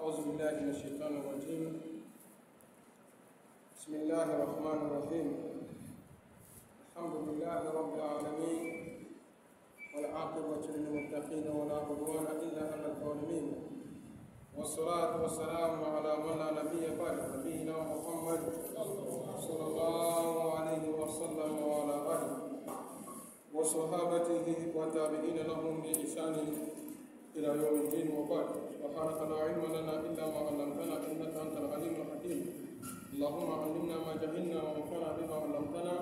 أعوذ بالله من الشيطان الرجيم. بسم الله الرحمن الرحيم. الحمد لله رب العالمين والعاقبة للمتقين ولا عدوان إلا على الظالمين، والصلاة والسلام على من لا نبي بعده نبينا محمد صلى الله عليه وسلم وعلى آله وصحابته والتابعين لهم بإحسان إلى يوم الدين، وبعد. سبحانك لا علم لنا إلا ما علمتنا إنك أنت العليم الحكيم. اللهم علمنا ما جهلنا وانفعنا بما علمتنا.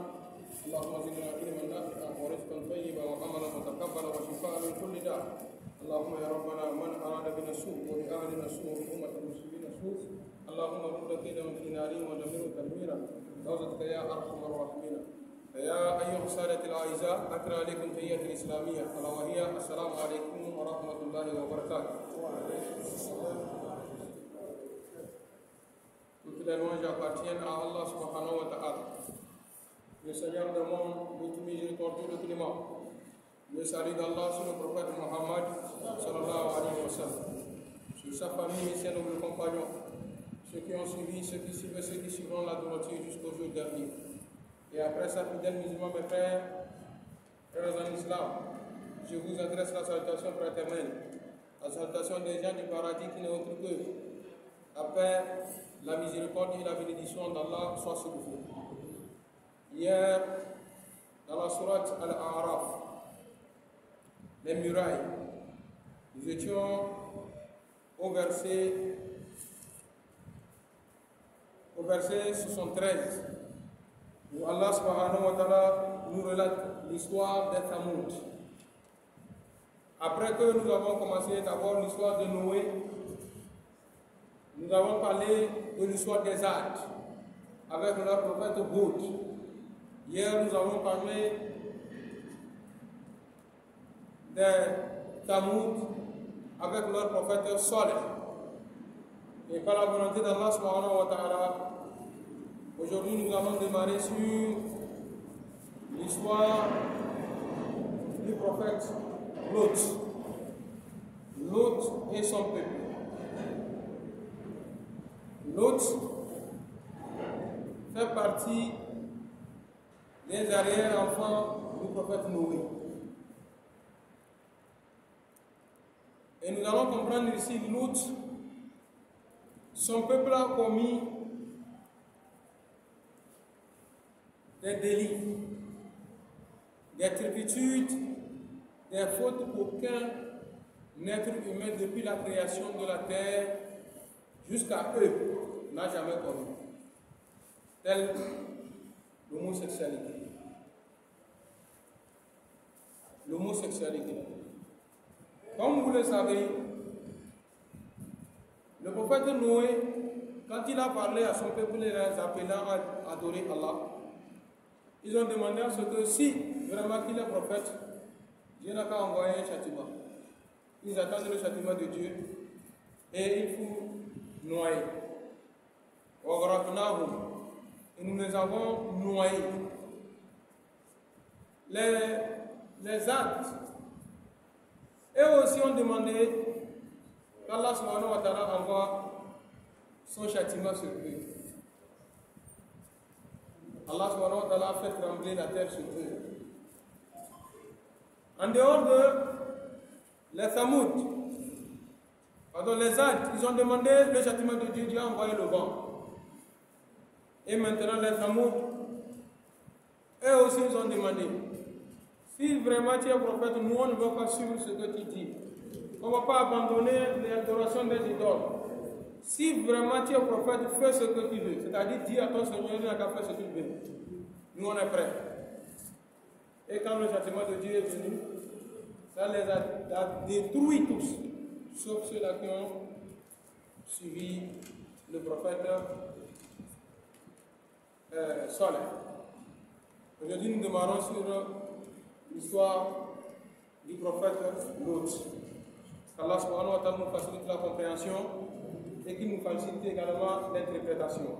اللهم زدنا علما نافعا ورزقا طيبا وعملا متقبلا وشفاء من كل داء. اللهم يا ربنا من أراد بنا السوء ولأهلنا السوء وأمة المسلمين السوء اللهم رد كيدهم في نارهم ودمرهم تدميرا برحمتك يا أرحم الراحمين. يا أيها السادة الأعزاء، أقرأ عليكم تحية الإسلامية ألا وهي السلام عليكم ورحمة الله وبركاته. Toutes les louanges appartiennent à Allah subhanahu wa ta'ala, le Seigneur du monde, le tout miséricordieux, le clément. Le salut d'Allah sur le prophète Muhammad sallallahu alayhi wa sallam, sur sa famille et ses nobles compagnons, ceux qui ont suivi, ceux qui suivent, ceux qui suivront la droiture jusqu'au jour dernier. Et après ça, fidèles musulmans, mes frères en islam, je vous adresse la salutation fraternelle, la salutation des gens du paradis qui n'est autre que la paix, la miséricorde et la bénédiction d'Allah soit sur vous. Hier, dans la sourate Al-A'raf, les murailles, nous étions au verset 73, où Allah subhanahu wa ta'ala nous relate l'histoire des Thamoud. Après que nous avons commencé d'abord l'histoire de Noé, nous avons parlé de l'histoire des Ad avec leur prophète Hud. Hier, nous avons parlé des Thamoud avec leur prophète Saleh. Et par la volonté d'Allah subhanahu wa ta'ala, aujourd'hui, nous allons démarrer sur l'histoire du prophète Lot. Lot et son peuple. Lot fait partie des arrière-enfants du prophète Noé. Et nous allons comprendre ici Lot, son peuple a commis des délits, des turpitudes, des fautes qu'aucun être humain depuis la création de la terre jusqu'à eux n'a jamais commis, telle l'homosexualité. L'homosexualité. Comme vous le savez, le prophète Noé, quand il a parlé à son peuple les appelant à adorer Allah, ils ont demandé à ce que si vraiment qu'il est prophète, Dieu n'a qu'à envoyer un châtiment. Ils attendent le châtiment de Dieu et il faut noyer. Et nous les avons noyés. Les actes, eux aussi ont demandé qu'Allah subhanahu wa ta'ala envoie son châtiment sur eux. Allah subhanahu wa ta'ala a fait trembler la terre sur eux. En dehors de les Thamoud, les Ad, ils ont demandé le châtiment de Dieu, Dieu a envoyé le vent. Et maintenant les Thamoud, eux aussi ils ont demandé, si vraiment tu es prophète, nous on ne va pas suivre ce que tu dis. On ne va pas abandonner l'adoration des idoles. Si vraiment tu es prophète, fais ce que tu veux. C'est-à-dire, dis à ton Seigneur, il n'a qu'à faire ce qu'il veut. Nous, on est prêts. Et quand le châtiment de Dieu est venu, ça les a détruits tous, sauf ceux-là qui ont suivi le prophète Saleh. Aujourd'hui, nous démarrons sur l'histoire du prophète Lot. Qu'Allah subhanahu wa ta'ala nous facilite la compréhension et qu'il nous facilite également l'interprétation.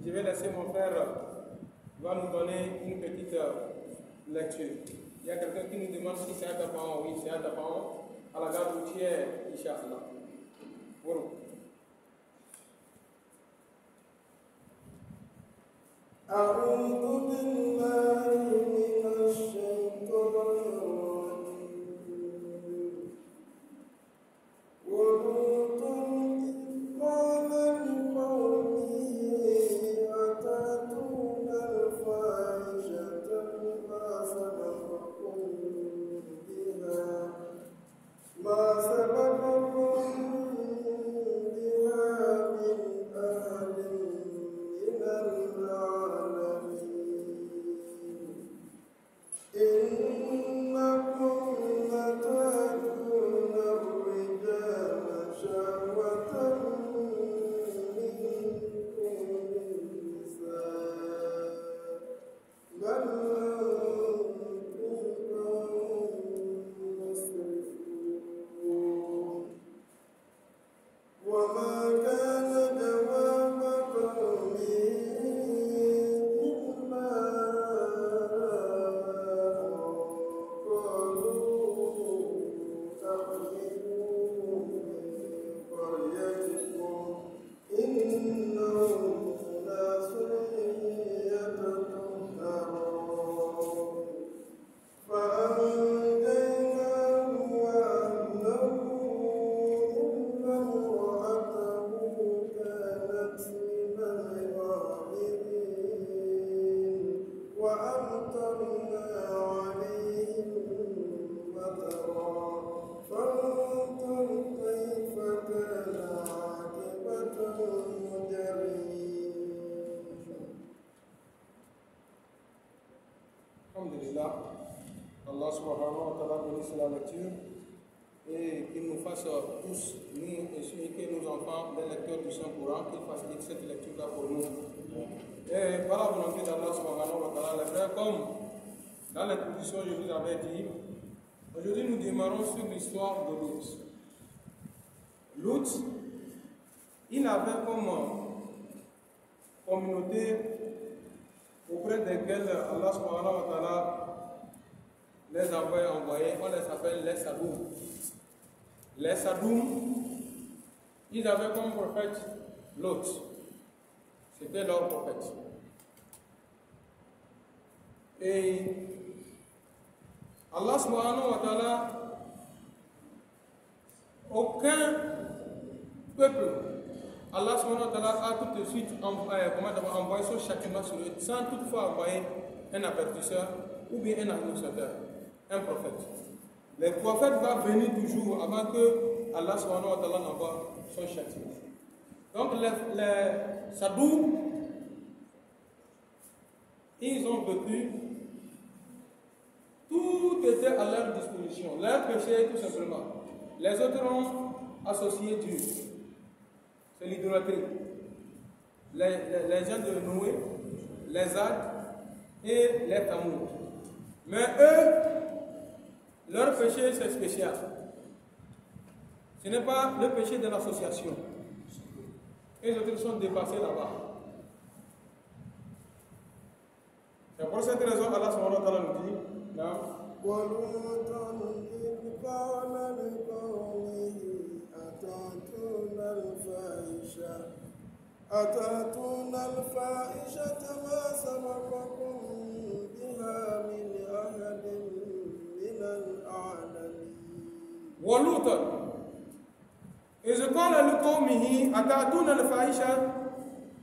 Je vais laisser mon frère va nous donner une petite lecture. Il y a quelqu'un qui nous demande si c'est un tapant. Oui, c'est un tapant à la gare routière, Inch'Allah. Voilà. Allah subhanahu wa ta'ala bénisse la lecture et qu'il nous fasse tous, nous et que nos enfants, les lecteurs du Saint-Coran, qu'ils fassent cette lecture-là pour nous. Et par la volonté d'Allah subhanahu wa ta'ala, les frères, comme dans l'introduction, je vous avais dit, aujourd'hui nous démarrons sur l'histoire de Lot. Lot, il avait comme communauté auprès desquelles Allah subhanahu wa ta'ala les envoyés, on les appelle les Sadoum. Les Sadoum, ils avaient comme prophète Lot. C'était leur prophète. Et Allah subhanahu wa ta'ala, aucun peuple, Allah subhanahu wa ta'ala a tout de suite envoyé son châtiment sur eux, sans toutefois envoyer un avertisseur ou bien un annonciateur, un prophète. Le prophète va venir toujours avant que Allah subhanahu wa ta'ala n'envoie son châtiment. Donc les Sadoum, ils ont vécu, tout était à leur disposition, leur péché tout simplement. Les autres ont associé Dieu, c'est l'idolâtrie. Les gens de Noé, les Ad et les Tamoud. Mais eux, leur péché c'est spécial. Ce n'est pas le péché de l'association. Et les autres sont dépassés là-bas. C'est pour cette raison Allah subhanahu wa ta'ala nous dit, non? أتأتون الفاحشة ما سبقكم بها من أحد من العالمين. ولوطا إذ قال لقومه أتأتون الفاحشة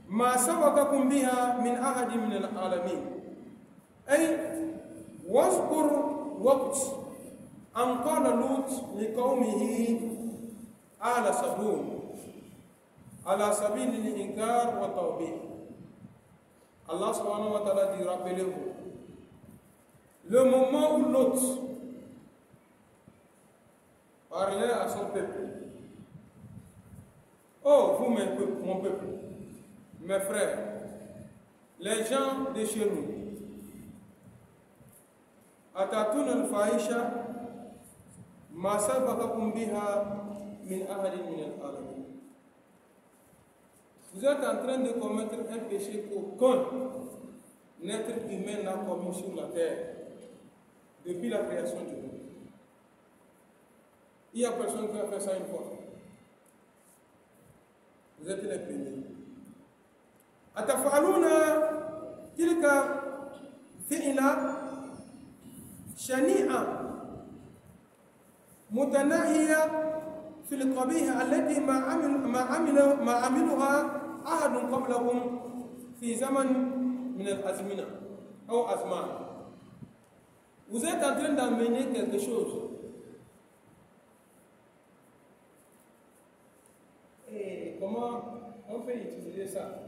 ما سبقكم بها من أحد من العالمين. أي واذكر وقت أن قال لوط لقومه آل سدوم على سبيل الإنكار والتوبيخ. Allah subhanahu wa ta'ala dit, rappelez-vous, le moment où Lot parlait à son peuple. Oh, vous, mon peuple, mes frères, les gens de chez nous, أتأتون الفاحشة ما سبقكم بها من أحد من العالمين. Vous êtes en train de commettre un péché qu'aucun être humain n'a commis sur la terre depuis la création du monde. Il n'y a personne qui a fait ça une fois. Vous êtes les premiers. أتفعلون تلك فعلة شنيعة متناهية في القبيح التي ما عملها أحد قبلهم في زمن من الأزمنة أو أزمان. Vous êtes en train d'amener quelque chose. Et comment on peut utiliser ça?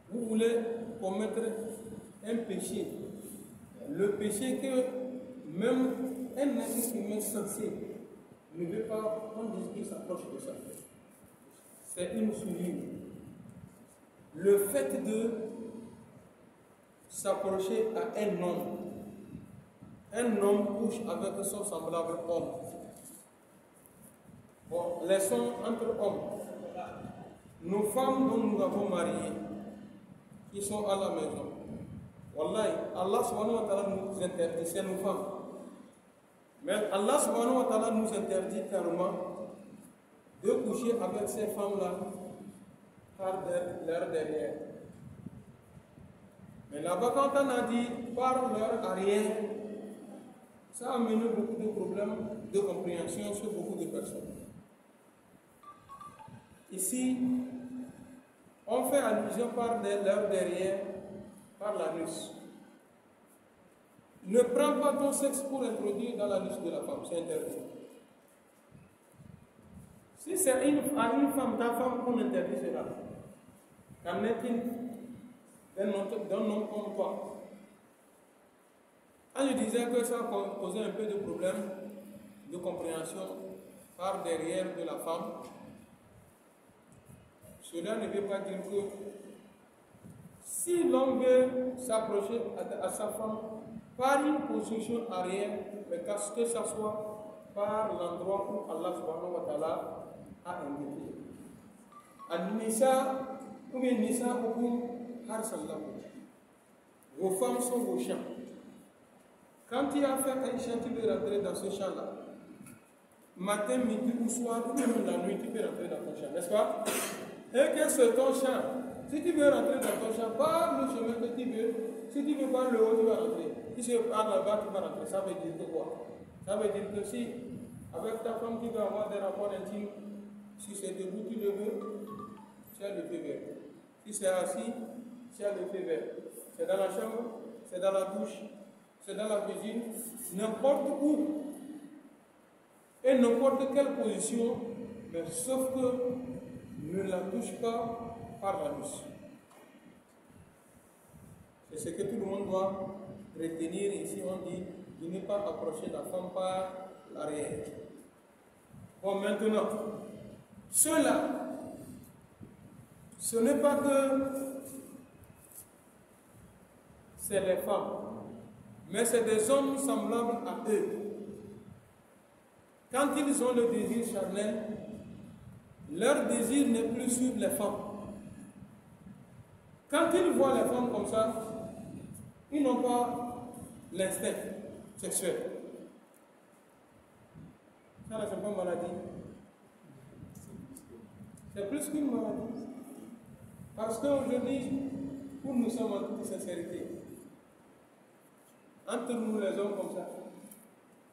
Vous voulez commettre un péché. Le péché que même un être humain sensé ne veut pas qu'on dise qu'il s'approche de ça. C'est une souillure. Le fait de s'approcher à un homme couche avec son semblable homme. Bon, laissons entre hommes. Nos femmes dont nous avons mariées, qui sont à la maison. Wallahi, Allah subhanahu wa ta'ala nous interdit, c'est nos femmes. Mais Allah subhanahu wa ta'ala nous interdit carrément de coucher avec ces femmes-là par leur derrière. Mais là-bas, quand on a dit par leur arrière, ça a amené beaucoup de problèmes de compréhension sur beaucoup de personnes. Ici, on fait allusion par leur derrière, par l'anus. Ne prends pas ton sexe pour introduire dans l'anus de la femme, c'est interdit. Si c'est à une femme, ta femme qu'on interdit cela, qu'en est-il d'un homme comme toi? Quand je disais que ça causait un peu de problème de compréhension par derrière de la femme, cela ne veut pas dire que si l'homme veut s'approcher à sa femme par une position arrière, mais que ce soit par l'endroit où Allah subhanahu wa ta'ala a indiqué. Al-Nisa, ou bien Nisa, vos femmes sont vos champs. Quand tu as fait un champ, tu peux rentrer dans ce champ-là. Matin, midi ou soir, ou même la nuit, tu peux rentrer dans ton champ, n'est-ce pas? Et que c'est ton champ. Si tu veux rentrer dans ton champ, par le chemin que tu veux. Si tu veux par le haut, tu vas rentrer. Si c'est par là-bas, tu vas rentrer. Ça veut dire que quoi? Ça veut dire que si, avec ta femme, tu veux avoir des rapports intimes, si c'est debout, tu le veux, tu as le feu vert. Si c'est assis, tu as le feu vert. C'est dans la chambre, c'est dans la douche, c'est dans la cuisine, n'importe où. Et n'importe quelle position, mais sauf que ne la touche pas par l'anus. C'est ce que tout le monde doit retenir ici. On dit de ne pas approcher la femme par l'arrière. Bon, maintenant, cela, ce n'est pas que c'est les femmes, mais c'est des hommes semblables à eux. Quand ils ont le désir charnel, leur désir n'est plus sur les femmes. Quand ils voient les femmes comme ça, ils n'ont pas l'instinct sexuel. Ça, c'est pas une maladie. C'est plus qu'une maladie. Parce qu'aujourd'hui, pour nous sommes en toute sincérité, entre nous les hommes comme ça,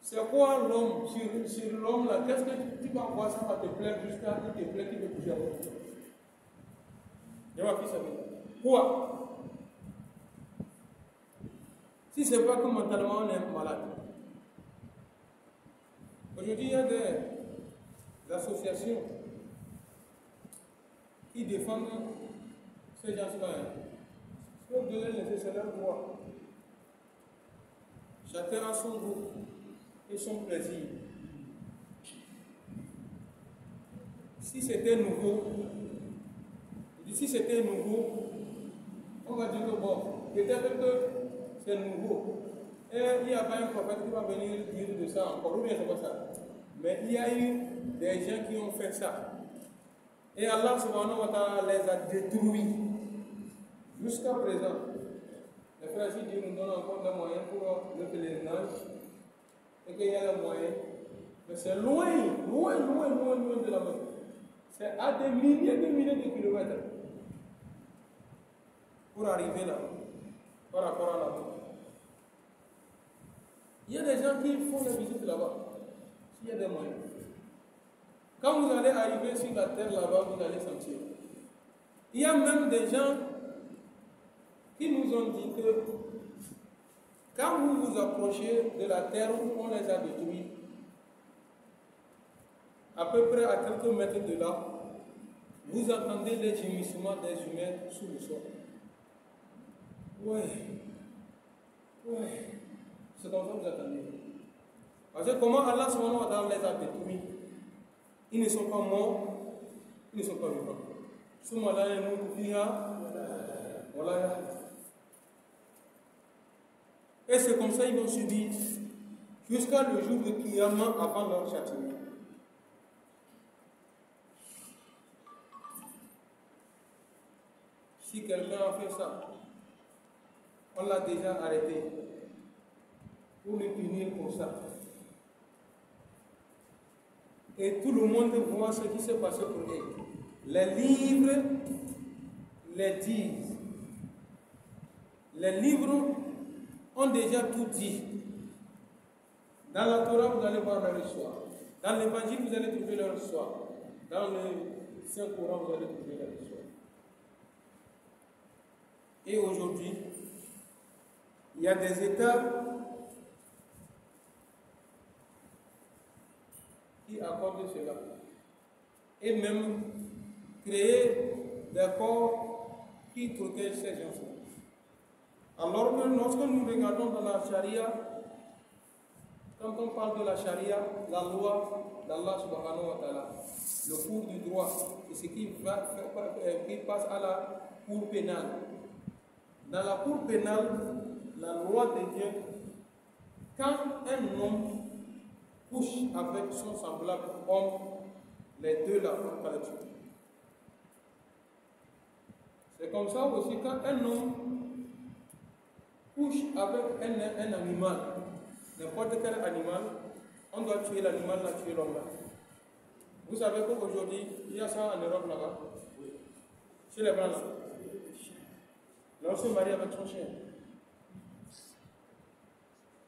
c'est quoi l'homme, sur l'homme là, qu'est-ce que tu vas voir, ça va te plaire jusqu'à ce qu'il te plaît, tu veux coucher avec toi. Je ma fille, ça veut. Quoi? Si ce n'est pas que mentalement on est malade. Aujourd'hui, il y a des associations qui défendent ces gens-là. Il faut donner les laisser leur droit. Chacun a son goût et son plaisir. Si c'était nouveau, on va dire que bon, peut-être que c'est nouveau. Et il n'y a pas un prophète qui va venir dire de ça encore, ou bien c'est pas ça. Mais il y a eu des gens qui ont fait ça. Et Allah subhanahu wa ta'ala les a détruits. Jusqu'à présent, les frères, si Dieu nous donne encore des moyens pour le pèlerinage, et qu'il y a des moyens, Mais c'est loin de la Mecque. C'est à des milliers de kilomètres pour arriver là, par rapport à la Mecque. Il y a des gens qui font la visite là-bas, s'il y a des moyens. Quand vous allez arriver sur la terre là-bas, vous allez sentir. Il y a même des gens qui nous ont dit que quand vous vous approchez de la terre où on les a détruits, à peu près à quelques mètres de là, vous entendez les gémissements des humains sous le sol. Ouais. C'est comme ça que vous attendez. Parce que comment Allah subhanahu wa ta'ala les a détruits? Ils ne sont pas morts, ils ne sont pas vivants. Et c'est comme ça qu'ils vont subir jusqu'à le jour de Kiyama avant leur châtiment. Si quelqu'un a fait ça, on l'a déjà arrêté pour le punir pour ça. Et tout le monde voit ce qui s'est passé pour eux. Les livres les disent. Les livres ont déjà tout dit. Dans la Torah, vous allez voir leur histoire. Dans l'Évangile, vous allez trouver leur histoire. Dans le Saint-Coran, vous allez trouver leur histoire. Et aujourd'hui, il y a des États qui accordent cela. Et même créer des corps qui protègent ces gens-là. Alors que lorsque nous regardons dans la charia, quand on parle de la charia, la loi d'Allah subhanahu wa ta'ala, le cours du droit, c'est ce qui passe à la cour pénale. Dans la cour pénale, la loi de Dieu, quand un homme couche avec son semblable homme, les deux la font pas le tuer. C'est comme ça aussi quand un homme couche avec un animal, n'importe quel animal, on doit tuer l'animal, là, tuer l'homme là. Vous savez qu'aujourd'hui, il y a ça en Europe là-bas, chez les Blancs là. L'on se marie avec son chien.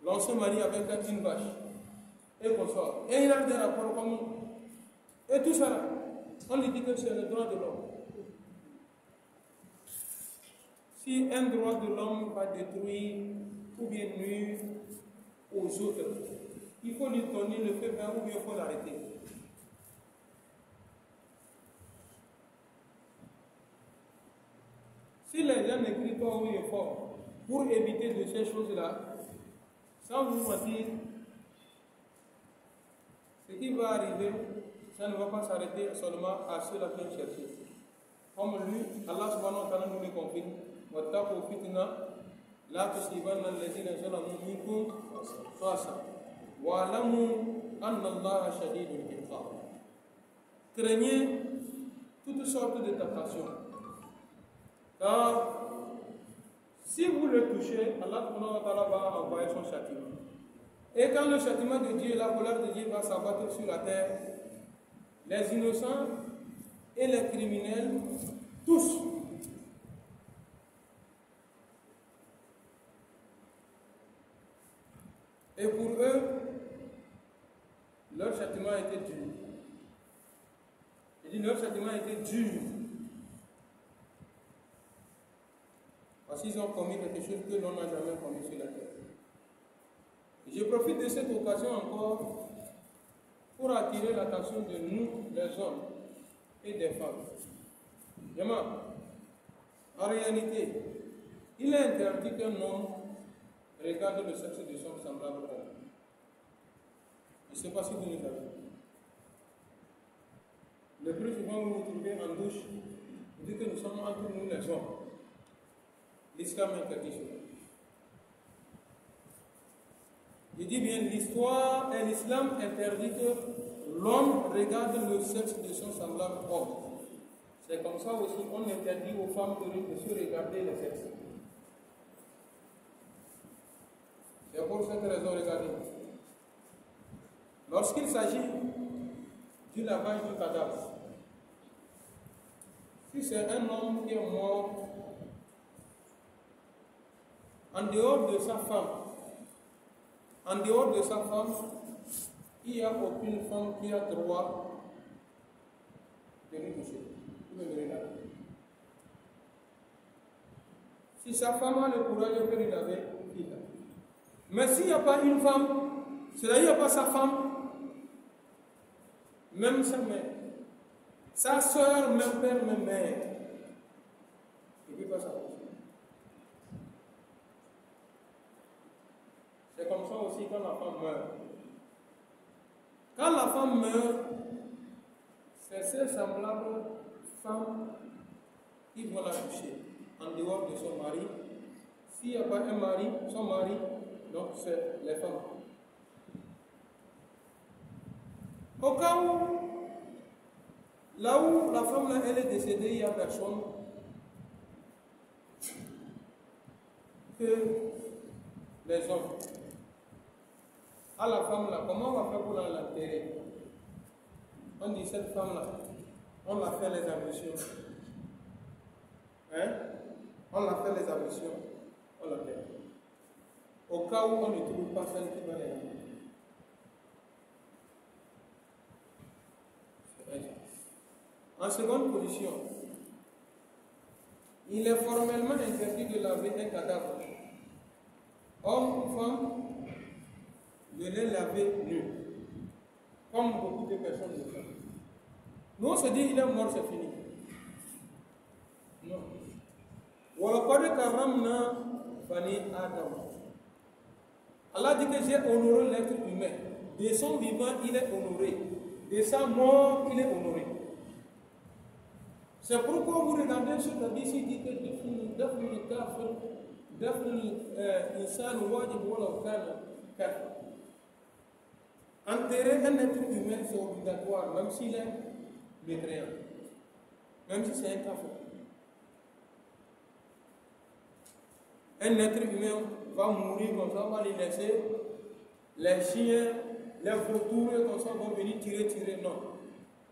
L'on se marie avec une vache. Et qu'on sort. Et il a des rapports comme nous. Et tout ça là, on lui dit que c'est le droit de l'homme. Si un droit de l'homme va détruire ou bien nuire aux autres, il faut lui donner le feu vert ou bien il faut l'arrêter. Si les gens ne crient pas haut et fort pour éviter de ces choses-là, sans vous mentir, ce qui va arriver, ça ne va pas s'arrêter seulement à ceux-là qui ont cherché. Comme lui, Allah subhanahu wa ta'ala nous le confirme. وَاتَّقُوا فِتْنَةً لَا تُصِيبَنَّ الَّذِينَ ظَلَمُوا مِنكُمْ خَاصَّةً وَاعْلَمُوا أَنَّ اللَّهَ شَدِيدُ الْعِقَابِ. Craignez toutes sortes de tentations. Car si vous le touchez, Allah subhanahu wa ta'ala va envoyer son châtiment. Et quand le châtiment de Dieu, la colère de Dieu va s'abattre sur la terre, les innocents et les criminels, tous, et pour eux, leur châtiment était dur. Je dis leur châtiment était dur. Parce qu'ils ont commis quelque chose que l'on n'a jamais commis sur la terre. Je profite de cette occasion encore pour attirer l'attention de nous, les hommes et des femmes. En réalité, il est interdit qu'un homme regarde le sexe de son semblable homme. Je ne sais pas si vous le savez. Le plus souvent, vous vous trouvez en douche, vous dites que nous sommes entre nous les hommes. L'islam interdit cela. Je dis bien l'histoire et l'islam interdit que l'homme regarde le sexe de son semblable homme. C'est comme ça aussi qu'on interdit aux femmes de se regarder le sexe. C'est pour cette raison, regardez. Lorsqu'il s'agit du lavage du cadavre, si c'est un homme qui est mort en dehors de sa femme, il n'y a aucune femme qui a droit de lui toucher. Si sa femme a le courage de lui laver, il lave. Mais s'il n'y a pas une femme, c'est-à-dire qu'il n'y a pas sa femme, même sa mère, sa soeur, même père, même mère, il ne peut pas savoir. C'est comme ça aussi quand la femme meurt. Quand la femme meurt, c'est ses semblables femmes qui vont la toucher en dehors de son mari. S'il n'y a pas un mari, son mari, donc c'est les femmes. Au cas où, là où la femme là, elle est décédée, il n'y a personne que les hommes. À la femme là, comment on va faire pour l'enterrer? On dit cette femme là, on l'a fait les ablutions. Hein? On l'a fait les ablutions, on l'a fait. Au cas où on ne trouve pas celle qui va les enterrer. En seconde position, il est formellement interdit de laver un cadavre. Homme ou femme, de les laver nus, comme beaucoup de personnes le font. Nous on se dit il est mort, c'est fini. Non. Allah dit que j'ai honoré l'être humain. De son vivant, il est honoré. De sa mort, il est honoré. C'est pourquoi vous regardez sur la Bible, il dit que enterrer un être humain, c'est obligatoire, même s'il est mécréant, même si c'est un kafir. Un être humain va mourir comme ça, on va les laisser. Les chiens, les vautours, comme ça, vont venir tirer. Non,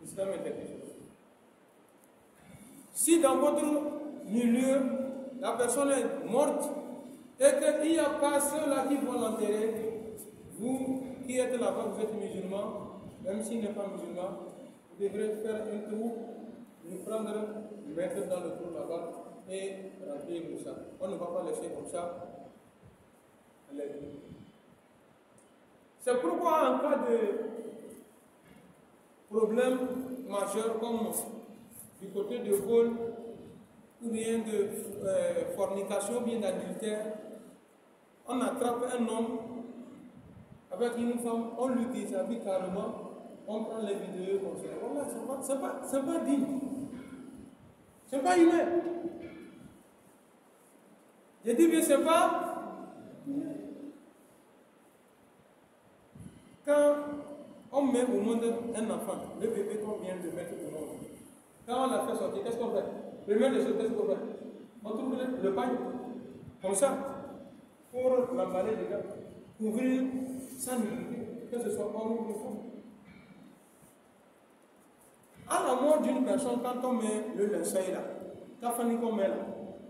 l'islam interdit. Si dans votre milieu, la personne est morte et qu'il n'y a pas ceux-là qui vont l'enterrer, vous qui êtes là-bas, vous êtes musulman, même s'il n'est pas musulman, vous devrez faire un tour, le prendre, le mettre dans le trou là-bas et remplir le sac. On ne va pas laisser comme ça. C'est pourquoi en cas de problème majeur comme du côté de vol ou bien de fornication, ou bien d'adultère, on attrape un homme avec une femme, on lui déshabille carrément, on prend les vidéos comme ça. Voilà, c'est pas digne. C'est pas humain. Je dis bien c'est pas humain. Quand on met au monde un enfant, le bébé qu'on vient de mettre au monde, quand on l'a fait sortir, qu'est-ce qu'on fait? Première des choses, qu'est-ce qu'on fait? On trouve le pagne, comme ça, pour l'emballer déjà, couvrir sa nudité, que ce soit homme ou femme. À la mort d'une personne, quand on met le linceul là, la famille qu'on met là,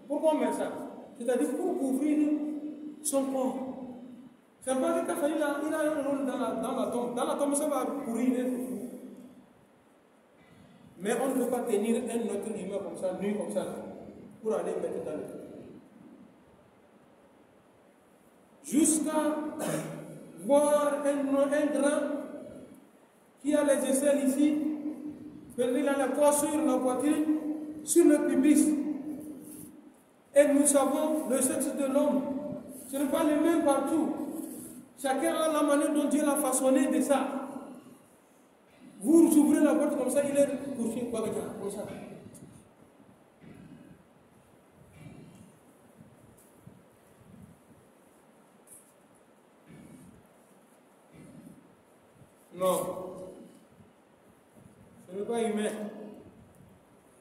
pourquoi on met ça? C'est-à-dire pour couvrir son corps. C'est pas que la famille là, il a un rôle dans la tombe. Dans la tombe, ça va pourrir. Mais on ne peut pas tenir un autre humain comme ça, nu comme ça, pour aller mettre dans le trou. Jusqu'à voir un grand qui a les aisselles ici, il a la croix sur la poitrine, sur le pubis. Et nous savons le sexe de l'homme. Ce n'est pas le même partout. Chacun a la manière dont Dieu l'a façonné de ça. Vous ouvrez la porte comme ça, il est couché comme ça. Non. Ce n'est pas humain.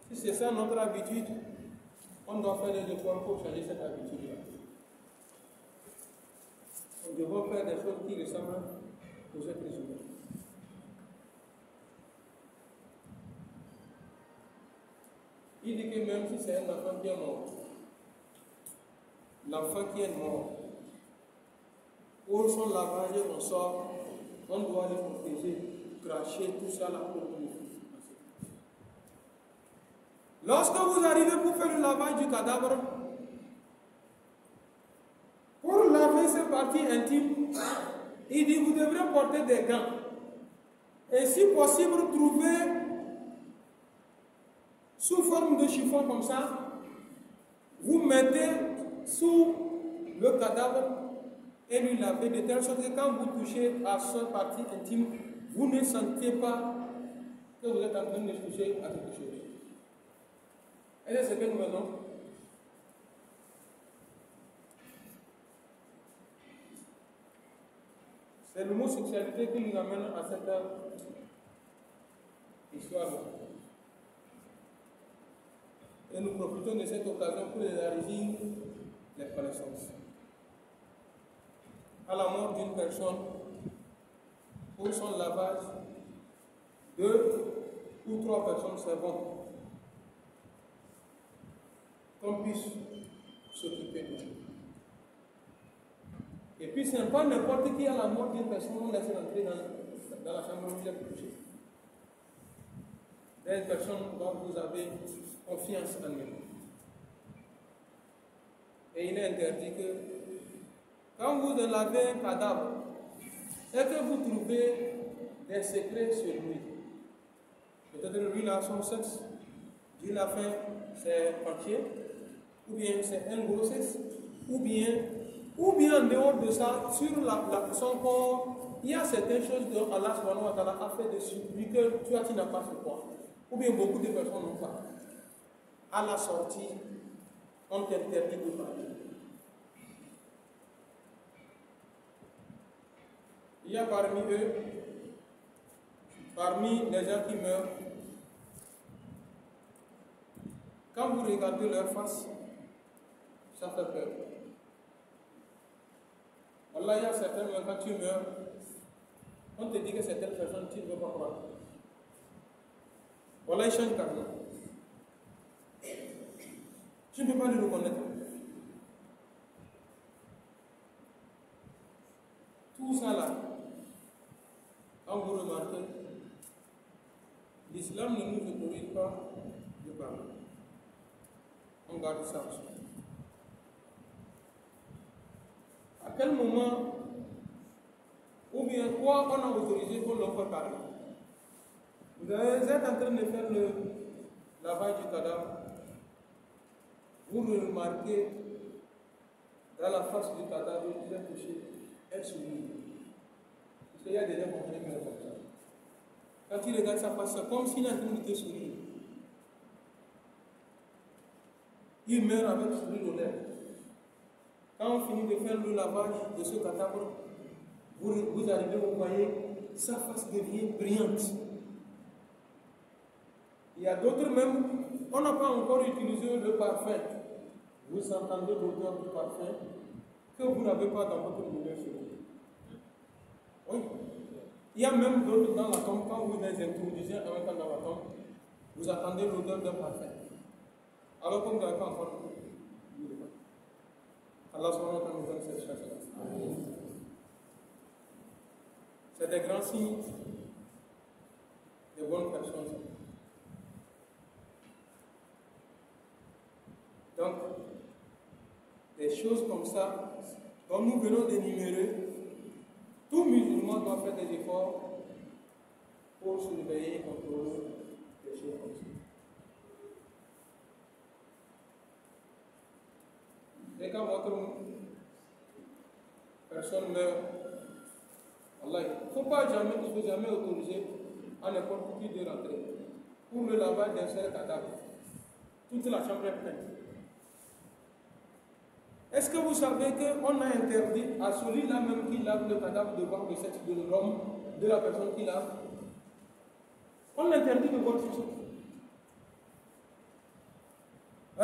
Si c'est ça notre habitude, on doit faire des efforts pour changer cette habitude-là. Nous devons faire des choses qui ressemblent aux êtres humains. Il dit que même si c'est un enfant qui est mort, l'enfant qui est mort, pour son lavage et son sort, on doit le protéger, cracher, tout ça là pour nous. Lorsque vous arrivez pour faire le lavage du cadavre, pour laver ces parties intimes, il dit vous devrez porter des gants. Et si possible, trouver sous forme de chiffon comme ça, vous mettez sous le cadavre et lui lavez de telle sorte que quand vous touchez à cette partie intime, vous ne sentez pas que vous êtes en train de toucher à quelque chose. Et c'est ce que nous faisons. C'est l'homosexualité qui nous amène à cette histoire-là. Et nous profitons de cette occasion pour élargir les connaissances. À la mort d'une personne, pour son lavage, 2 ou 3 personnes, c'est bon. Qu'on puisse s'occuper de lui. Et puis, ce n'est pas n'importe qui à la mort d'une personne, on laisse entrer dans la chambre où il est couché. C'est une personne dont vous avez confiance en elle. Et il est interdit que, quand vous lavez un cadavre, et que vous trouvez des secrets sur lui, peut-être lui là, son sexe, Dieu l'a fait, c'est entier, ou bien c'est une grossesse, ou bien en dehors de ça, sur son corps, il y a certaines choses dont Allah subhanahu wa ta'ala a fait dessus, lui que toi tu n'as pas ce quoi. Ou bien beaucoup de personnes n'ont pas. À la sortie, on t'interdit de parler. Il y a parmi eux, parmi les gens qui meurent, quand vous regardez leur face, ça fait peur. Allah, il y a certains, quand tu meurs, on te dit que c'est telle personne, tu ne veux pas croire. Voilà, il change carrément. Tu ne peux pas le reconnaître. Tout ça là, quand vous remarquez, l'islam ne nous autorise pas de parler. On garde ça aussi. À quel moment, ou bien quoi on a autorisé pour l'on peut parler? Vous êtes en train de faire le lavage du cadavre. Vous le remarquez dans la face du cadavre, vous êtes touché, elle sourit. Parce qu'il y a des gens qui ont fait comme ça. Quand il regarde sa face, c'est comme s'il est en train de te sourire. Il meurt avec sourire aux lèvres. Quand on finit de faire le lavage de ce cadavre, vous arrivez, vous voyez, sa face devient brillante. Il y a d'autres même, on n'a pas encore utilisé le parfum. Vous entendez l'odeur du parfum que vous n'avez pas dans votre milieu sur vous. Oui. Il y a même d'autres dans la tombe, quand vous les introduisez en même temps dans la tombe, vous attendez l'odeur d'un parfum. Alors que vous n'avez pas encore. Allah nous donne cette chance-là. C'est des grands signes de bonnes personnes. Donc, des choses comme ça, dont nous venons d'énumérer, tout musulman doit faire des efforts pour surveiller et contrôler des choses comme ça. Et quand votre personne meurt, Allah, il ne faut jamais autoriser à n'importe qui de rentrer. Pour le lavage d'un seul cadavre, toute la chambre est pleine. Est-ce que vous savez qu'on a interdit à celui-là même qui lave le cadavre de voir le sexe de l'homme, de la personne qui lave? On interdit de voir tout ça.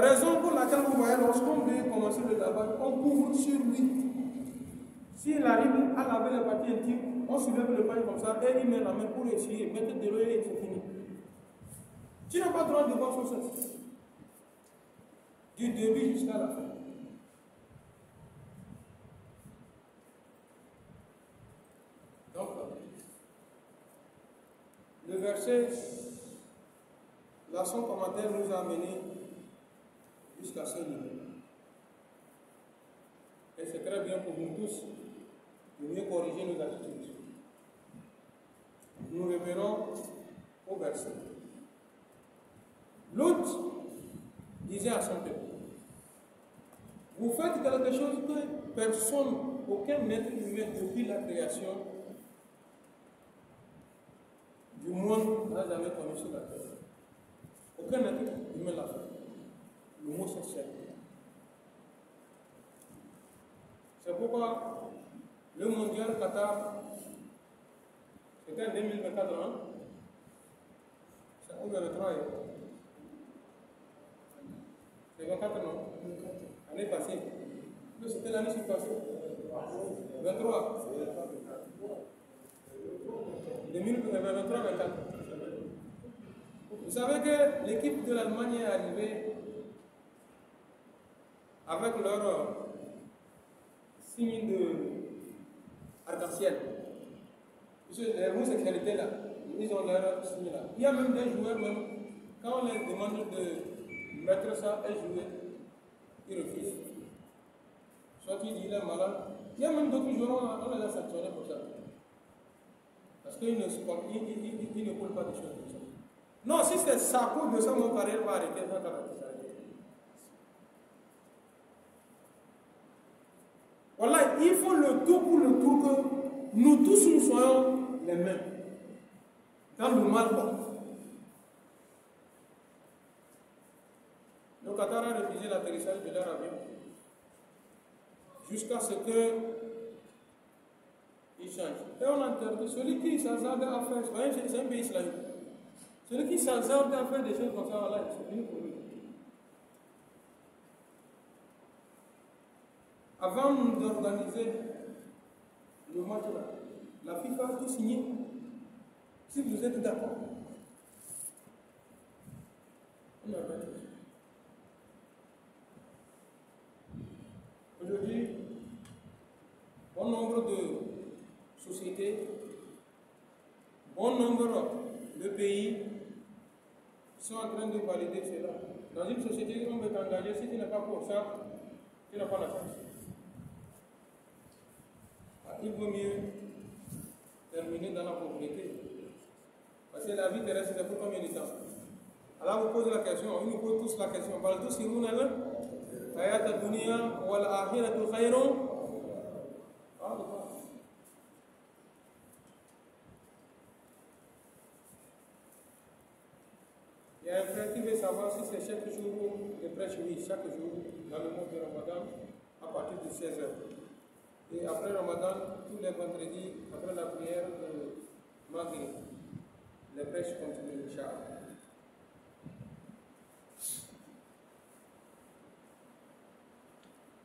Raison pour laquelle vous voyez, lorsqu'on veut commencer le lavage, on couvre sur lui. S'il arrive à laver les parties intimes, on soulève le pain comme ça et il met la main pour essayer, mettre de l'eau et c'est fini. Tu n'as pas le droit de voir son sexe. du début jusqu'à la fin. Donc, le verset, là, son commentaire nous a amené jusqu'à ce niveau. Et c'est très bien pour nous tous de mieux corriger nos attitudes. Nous revenons au verset. L'autre disait à son peuple, vous faites quelque chose que personne, aucun être humain depuis la création du monde n'a jamais connu sur la terre. Aucun être humain l'a fait. L'homosexuel. C'est pourquoi le mondial Qatar, c'était en 2024, hein? C'est où le 3? C'est 24, non? L'année passée. C'était l'année passée. 23. 2023-24. Vous savez que l'équipe de l'Allemagne est arrivée avec leur signe de arc-en-ciel. Les homosexualités là, ils ont leur signe là. Il y a même des joueurs, même, quand on les demande de mettre ça et jouer, ils refusent. Soit ils disent qu'il est malade. Il y a même d'autres joueurs, on les a sanctionnés pour ça. Parce qu'ils ne coulent pas des choses comme ça. Non, si c'est ça coule de ça, mon carrière va arrêter. Ça va arrêter. Voilà, il faut le tout pour le tout que nous tous nous soyons les mêmes. Dans le mal, le Qatar a refusé l'atterrissage de leur avion jusqu'à ce que il change. Et on interdit celui qui s'hazarde à faire, c'est un pays islamique. Celui qui s'hazarde à faire des choses comme ça, voilà, c'est fini pour lui. Avant d'organiser le match là, la FIFA a tout signé. Si vous êtes d'accord, on organise. Aujourd'hui, bon nombre de sociétés, bon nombre de pays sont en train de valider cela. Dans une société, on peut t'engager, si tu n'es pas pour ça, tu n'as pas la chance. Il vaut mieux terminer dans la pauvreté. Parce que la vie terrestre, c'est pour combien de temps? Alors vous posez la question, ils nous posent tous la question. Baltou sirouna la hayat dunya wal akhiratu khayrun. Il y a un frère qui veut savoir si c'est chaque jour le prêche, oui, chaque jour dans le mois de Ramadan à partir de 16h. Et après Ramadan, tous les vendredis, après la prière de Maghrib, les prêches continuent, Inch'Allah.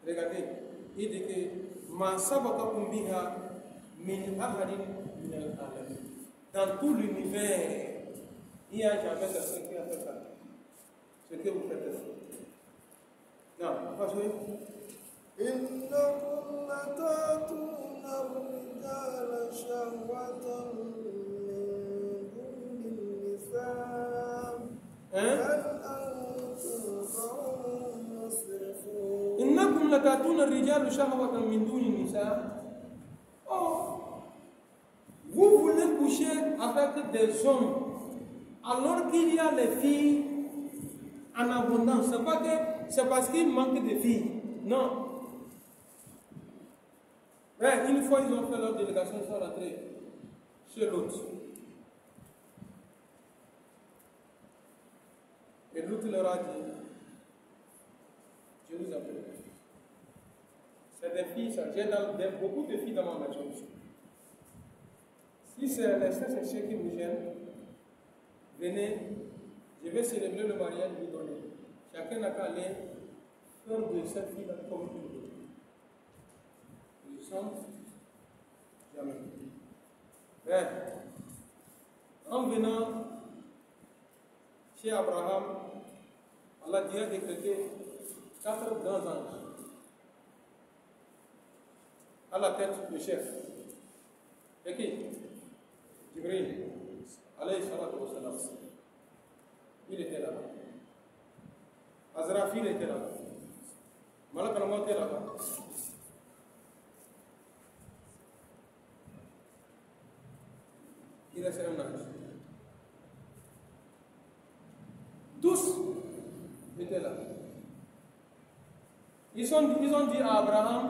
Regardez, il dit que Ma sabaqakum biha min ahadin min al-alamin. Dans tout l'univers, il n'y a jamais personne qui a fait ça. Ce que vous faites là. Non, pas jouer. إنكم لتأتون الرجال شهوة من دون النساء بل أنتم قوم مسرفون. إنكم لتأتون الرجال شهوة من دون النساء. Oh, vous voulez coucher avec des hommes alors qu'il y a les filles en abondance. C'est pas que c'est parce qu'il manque de filles. Non. Ouais, une fois ils ont fait leur délégation, ils sont rentrés chez l'autre. Et l'autre leur a dit, je vous appelle. C'est des filles, ça. J'ai beaucoup de filles dans ma maison. Si c'est les sexes qui vous gênent, venez, je vais célébrer le mariage et vous donner. Chacun n'a qu'à aller faire de cette fille comme il veut. Ils sont jamais. Mais, en venant chez Abraham, Allah a décrété 4 grands anges. À la tête, le chef. Et qui? Jibril. Alayhi salatu wa salam. Il était là-bas. Azrafil était là-bas. Malak al-Maut était là-bas. Il restait un ange. Tous étaient là. Ils ont dit à Abraham,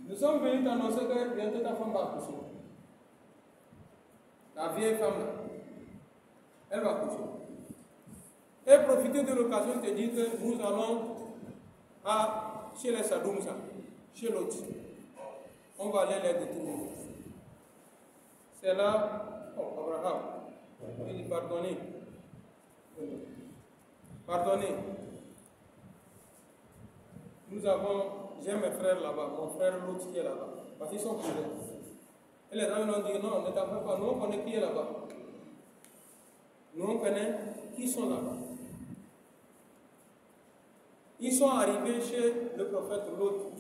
nous sommes venus t'annoncer que bientôt ta femme va accoucher. La vieille femme là, elle va accoucher. Et profiter de l'occasion de dire que nous allons chez les Sadoumsa, chez l'autre. On va aller les détourner. C'est là, Abraham, il dit pardonnez. Pardonnez. J'ai mes frères là-bas, mon frère l'autre qui est là-bas, parce qu'ils sont cousins. Et les gens ont dit non, ne t'en fais pas, nous on connaît qui est là-bas. Nous on connaît qui sont là-bas. Ils sont arrivés chez le prophète Lot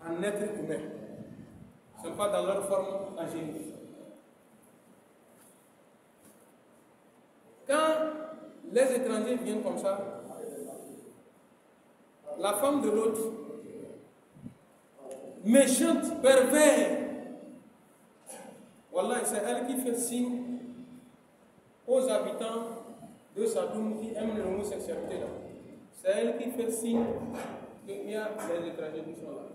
en être humain. Ce n'est pas dans leur forme angélique. Quand les étrangers viennent comme ça, la femme de l'autre, méchante, pervers, voilà, c'est elle qui fait signe aux habitants de Sadoum qui aiment l'homosexualité là. C'est elle qui fait signe qu'il y a les étrangers qui sont là.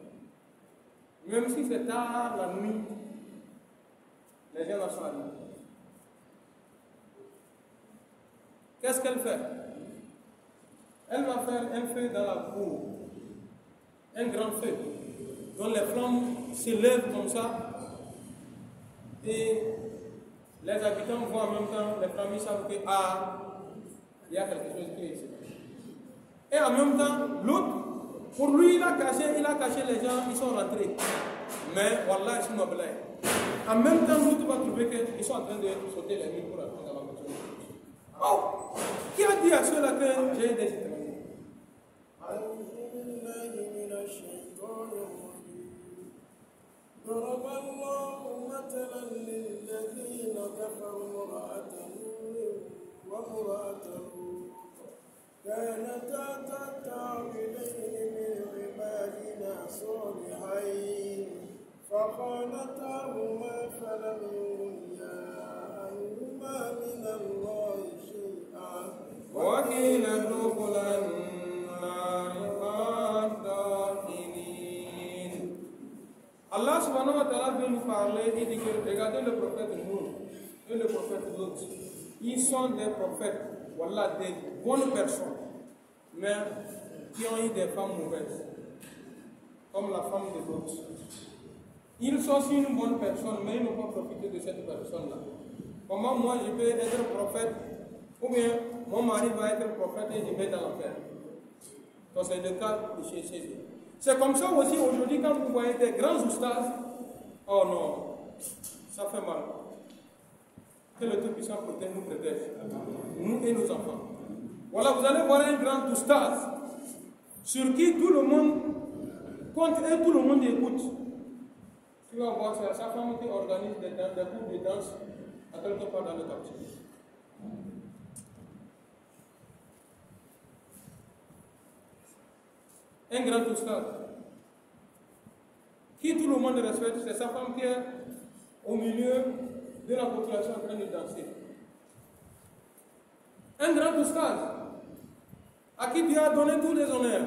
Même si c'est tard la nuit, les gens sont arrivés. Qu'est-ce qu'elle fait? Elle va faire un feu dans la cour, un grand feu, dont les flammes s'élèvent comme ça, et les habitants voient en même temps, les familles savent que il y a quelque chose qui est ici. Et en même temps, l'autre, pour lui, il a caché les gens, ils sont rentrés. Mais voilà, ils sont nobles. En même temps, l'autre va trouver qu'ils sont en train de sauter les murs pour rentrer dans la voiture. Oh! Qui a dit à ceux-là que j'ai des étrangers? ضرب الله مثلا للذين كفروا امرأة نوح وامرأة لوط كانتا تحت عبدين من عبادنا صالحين فخانتاهما فلم يغنيا عنهما من الله شيئا وقيل ادخلا النار مع الداخلين. Allah subhanahu wa ta'ala veut nous parler, il dit que regardez le prophète Nour et le prophète Lot. Ils sont des prophètes, voilà, des bonnes personnes, mais qui ont eu des femmes mauvaises, comme la femme de Lot. Ils sont aussi une bonne personne, mais ils n'ont pas profité de cette personne-là. Comment moi je peux être prophète, ou bien mon mari va être prophète et je vais dans l'enfer? Donc c'est le cas de chez eux. C'est comme ça aussi aujourd'hui quand vous voyez des grands oustas, oh non, ça fait mal. Que le Tout-Puissant nous protège, nous et nos enfants. Voilà, vous allez voir un grand oustaz sur qui tout le monde compte et tout le monde écoute. Tu vas voir, c'est sa femme qui organise des cours de danse à quelque part dans le quartier. Un grand oustaz qui tout le monde respecte, c'est sa femme qui est au milieu de la population en train de danser. Un grand oustaz à qui Dieu a donné tous les honneurs.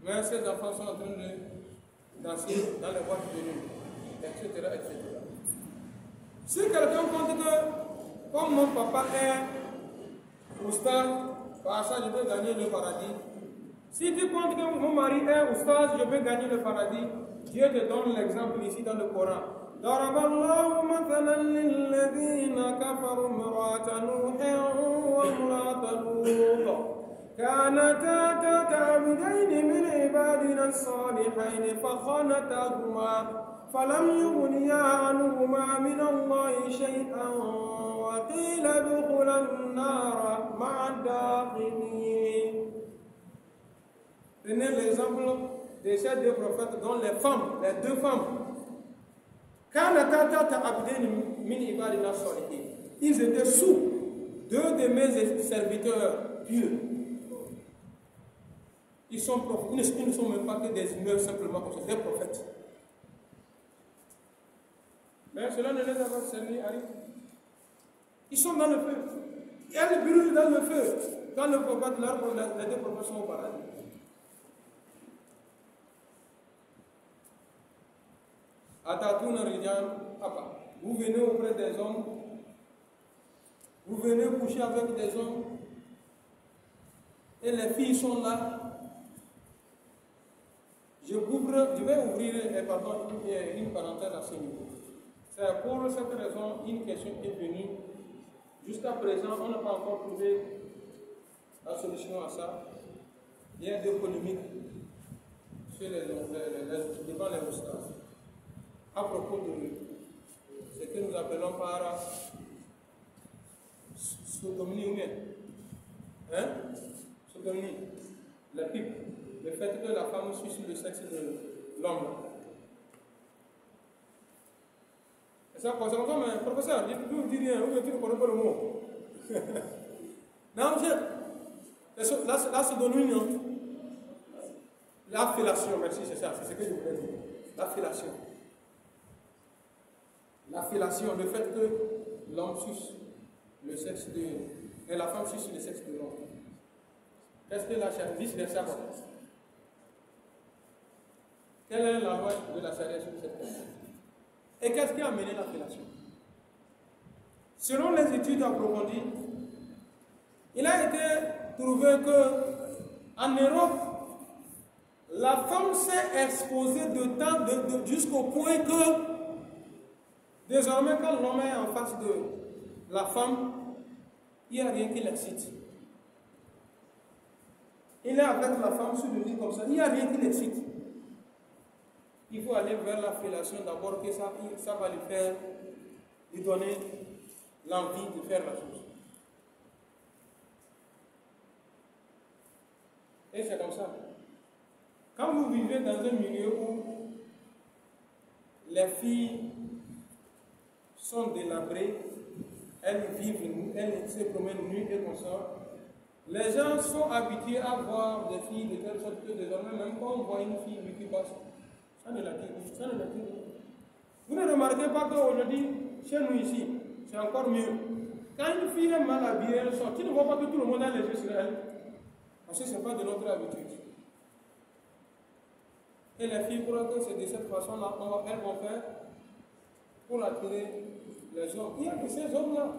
Mais ses enfants sont en train de danser dans les boîtes de nuit, etc., etc. Si quelqu'un compte que, comme mon papa est oustaz, par ça je peux gagner le paradis. Si tu comptes que mon mari est oustaz, je peux gagner le paradis, Dieu te donne l'exemple ici dans le Coran. ضرب الله مثلا للذين كفروا امرأة نوح وامرأة لوط كانتا تحت عبدين من عبادنا الصالحين فخانتاهما فلم يغنيا عنهما من الله شيئا وقيل ادخلا النار مع الداخلين. Prenez l'exemple de ces deux prophètes dont les femmes, les deux femmes, ils étaient sous deux de mes serviteurs pieux. Ils ne sont même pas que des humains simplement comme ça, des prophètes. Mais cela ne les a pas servi à rien. Ils sont dans le feu. Elles brûlent dans le feu. Quand le prophète, les deux prophètes sont au paradis. Vous venez auprès des hommes, vous venez coucher avec des hommes, et les filles sont là. Je vais ouvrir une parenthèse à ce niveau. C'est pour cette raison une question est venue. Jusqu'à présent, on n'a pas encore trouvé la solution à ça. Il y a des polémiques sur devant les ustads à propos de ce que nous appelons par sodomie ou bien sodomie, la pipe, le fait que la femme suit le sexe de l'homme. Et ça, c'est comme ça, mais professeur, vous dites rien, vous ne connaissez pas le mot. Non, monsieur, la sodomie, non. La fellation, merci, c'est ça, c'est ce que je voulais dire. La fellation. La fellation, le fait que l'homme suce le sexe et la femme suce le sexe de l'homme. Qu'est-ce que la charia dit de ça? Quelle est la loi de la charia sur cette question? Et qu'est-ce qui a amené la fellation? Selon les études approfondies, il a été trouvé que en Europe, la femme s'est exposée jusqu'au point que désormais, quand l'homme est en face de la femme, il n'y a rien qui l'excite. Il est avec la femme sur le lit comme ça, il n'y a rien qui l'excite. Il faut aller vers la fellation d'abord, que ça va lui donner l'envie de faire la chose. Et c'est comme ça. Quand vous vivez dans un milieu où les filles sont délabrées, elles se promènent nues et comme ça, les gens sont habitués à voir des filles de telle sorte que désormais, même quand on voit une fille qui passe, ça ne la dit. Vous ne remarquez pas qu'aujourd'hui, chez nous ici, c'est encore mieux. Quand une fille est mal habillée, elle sort, tu ne vois pas que tout le monde a les yeux sur elle. Parce que ce n'est pas de notre habitude. Et les filles croient que c'est de cette façon-là elles vont faire pour attirer les hommes. Il y a que ces hommes-là.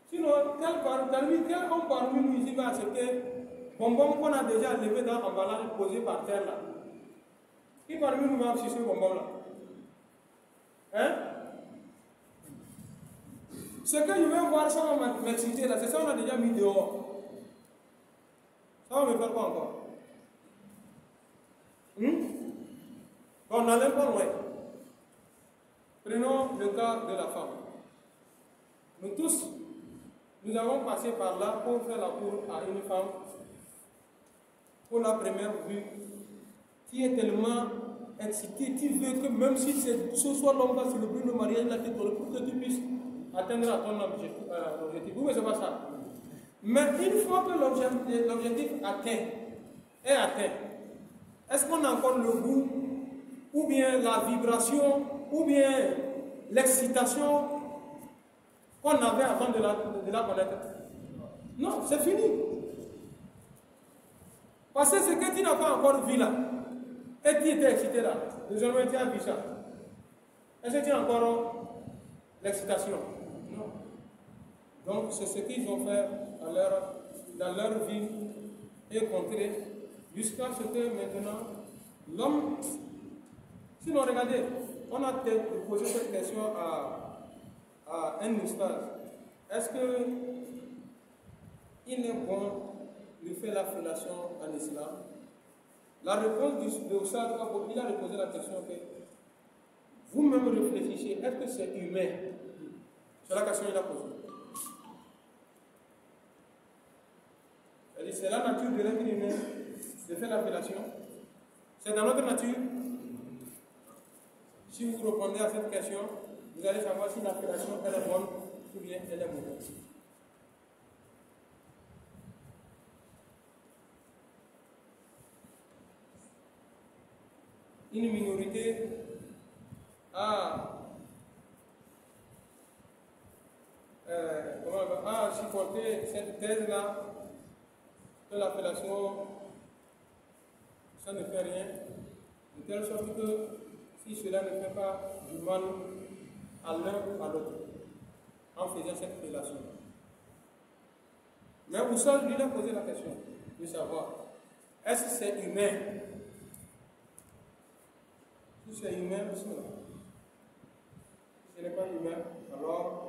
Sinon, quel homme parmi nous ici va accepter bonbon qu'on a déjà levé dans l'emballage posé par terre là? Qui parmi nous va afficher ce bonbon-là? Hein? Ce que je vais voir, ça va m'exciter là, c'est ça qu'on a déjà mis dehors. Ça va me faire quoi encore? On n'allait pas loin. Prenons le cas de la femme. Nous tous, nous avons passé par là pour faire la cour à une femme pour la première vue qui est tellement excitée, tu veux que même si ce soit l'homme va célébrer le mariage, la tête pour que tu puisses atteindre à ton objectif. Oui, mais ce n'est pas ça. Mais une fois que l'objectif est atteint, est-ce qu'on a encore le goût, ou bien la vibration, ou bien l'excitation qu'on avait avant de la connaître? Non, c'est fini. Parce que ce que tu n'as pas encore vu là, et tu étais excité là, désormais tu as vu ça. Est-ce que tu as encore l'excitation? Non. Donc c'est ce qu'ils ont fait dans leur vie et contrée, jusqu'à ce que maintenant l'homme. Sinon, regardez, on a posé cette question à un ustad. Est-ce qu'il est bon de faire la fellation en islam? La réponse de ustad, il a posé la question que vous-même réfléchissez, est-ce que c'est humain? C'est la question qu'il a posée. C'est la nature de l'être humain de faire la fellation. C'est dans notre nature. Si vous répondez à cette question, vous allez savoir si la fellation est bonne ou bien elle est mauvaise. Une minorité a supporté cette thèse-là, que la fellation, ça ne fait rien, de telle sorte que si cela ne fait pas du mal à l'un ou à l'autre, en faisant cette fellation. Mais Houssol lui a posé la question de savoir, est-ce que c'est humain? Si c'est humain, si ce n'est pas humain, alors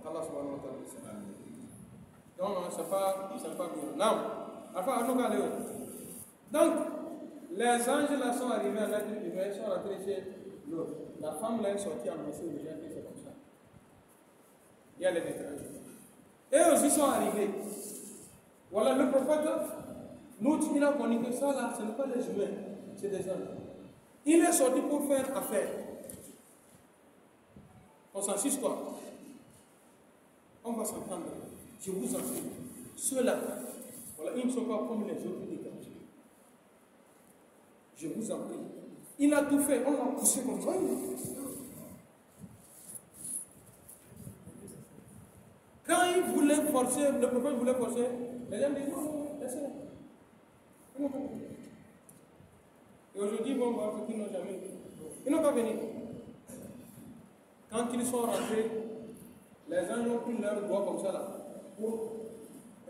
Allah subhanahu wa ta'ala. Donc, c'est pas bien. Non. Enfin, donc, les anges là sont arrivés à l'être humain, ils sont rentrés chez l'autre. La femme là est sortie annoncer aux gens que c'est comme ça. Il y a les étrangers. Eux aussi sont arrivés. Voilà, le prophète, nous, il a connu que ça là, ce n'est pas les humains, c'est des anges. Il est sorti pour faire affaire. Consensus quoi? On va s'entendre. Je vous en prie. Ceux-là, voilà, ils ne sont pas comme les autres dégagés. Je vous en prie. Il a tout fait, on l'a poussé comme ça. Quand il voulait forcer, le prophète voulait forcer, les gens disent non, laissez-le. Et aujourd'hui, ils vont voir ce qu'ils n'ont jamais vu. Ils n'ont pas venu. Quand ils sont rentrés, les gens ont pris leur doigt comme ça là, pour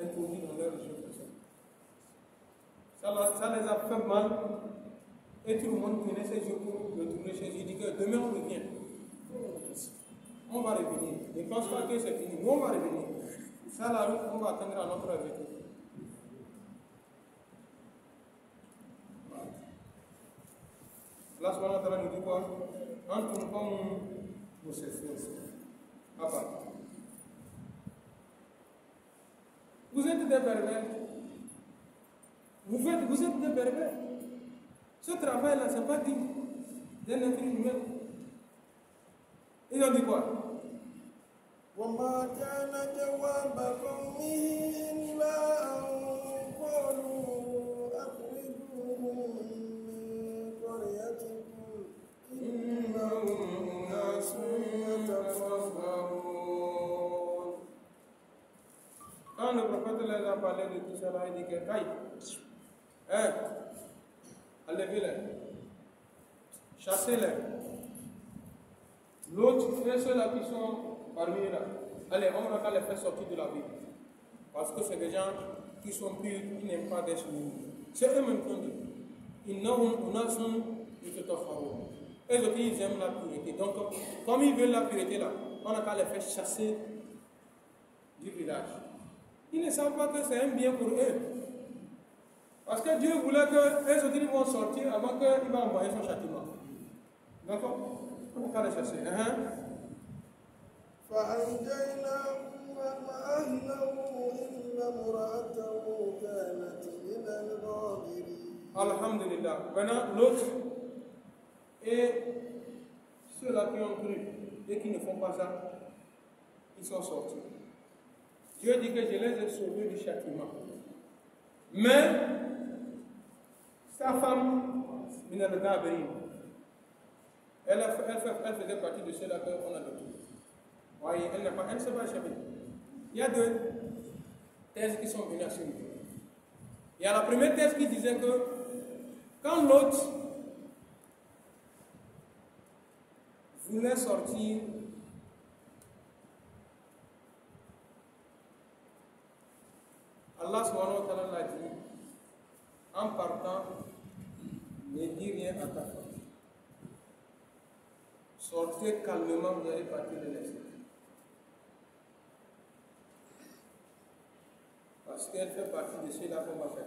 introduire dans leur région. Ça les a fait mal. Et tout le monde tenait ses yeux pour retourner chez eux. Il dit que demain on revient. On va revenir. Ne pense pas que c'est fini. Nous on va revenir. Ça là, on va attendre à notre retour. Allah subhanahu wa ta'ala nous dit quoi? Antum qawmun musrifun. Papa. Vous êtes des pervers. Vous êtes des pervers. Ce travail-là, ce n'est pas digne d'un être humain. Ils ont dit quoi? وما كان جواب قومه إلا أن قالوا أخرجوهم من قريتكم إنهم أناس يتطهرون. Quand le prophète les a parlé de tout cela, il dit que enlevez-les, chassez-les. L'autre, ceux-là qui sont parmi eux là, allez, on va les faire sortir de la ville. Parce que c'est des gens qui sont purs, qui n'aiment pas des soumis. C'est eux-mêmes qui ont dit. Ils aiment la pureté. Donc, comme ils veulent la pureté là, on a qu'à les faire chasser du village. Ils ne savent pas que c'est un bien pour eux. Parce que Dieu voulait que eux vont sortir avant qu'il va envoyer son châtiment. D'accord? On va les chasser. فأنجيناه وأهله إلا امرأته كانت من الغابرين. Alhamdulillah. Maintenant, l'autre et ceux-là qui ont cru et qui ne font pas ça, ils sont sortis. Dieu dit que je les ai sauvés du châtiment. Mais sa femme, Minal Gabirin, elle faisait partie de ceux-là qu'on a noté. Voyez, elle ne s'est pas échappée. Il y a deux thèses qui sont venues à ce niveau. Il y a la première thèse qui disait que quand l'autre voulait sortir, Allah subhanahu wa ta'ala l'a dit, en partant, ne dis rien à ta femme. Sortez calmement, vous allez partir de l'esprit. Parce qu'elle fait partie de ceux-là qu'on va faire.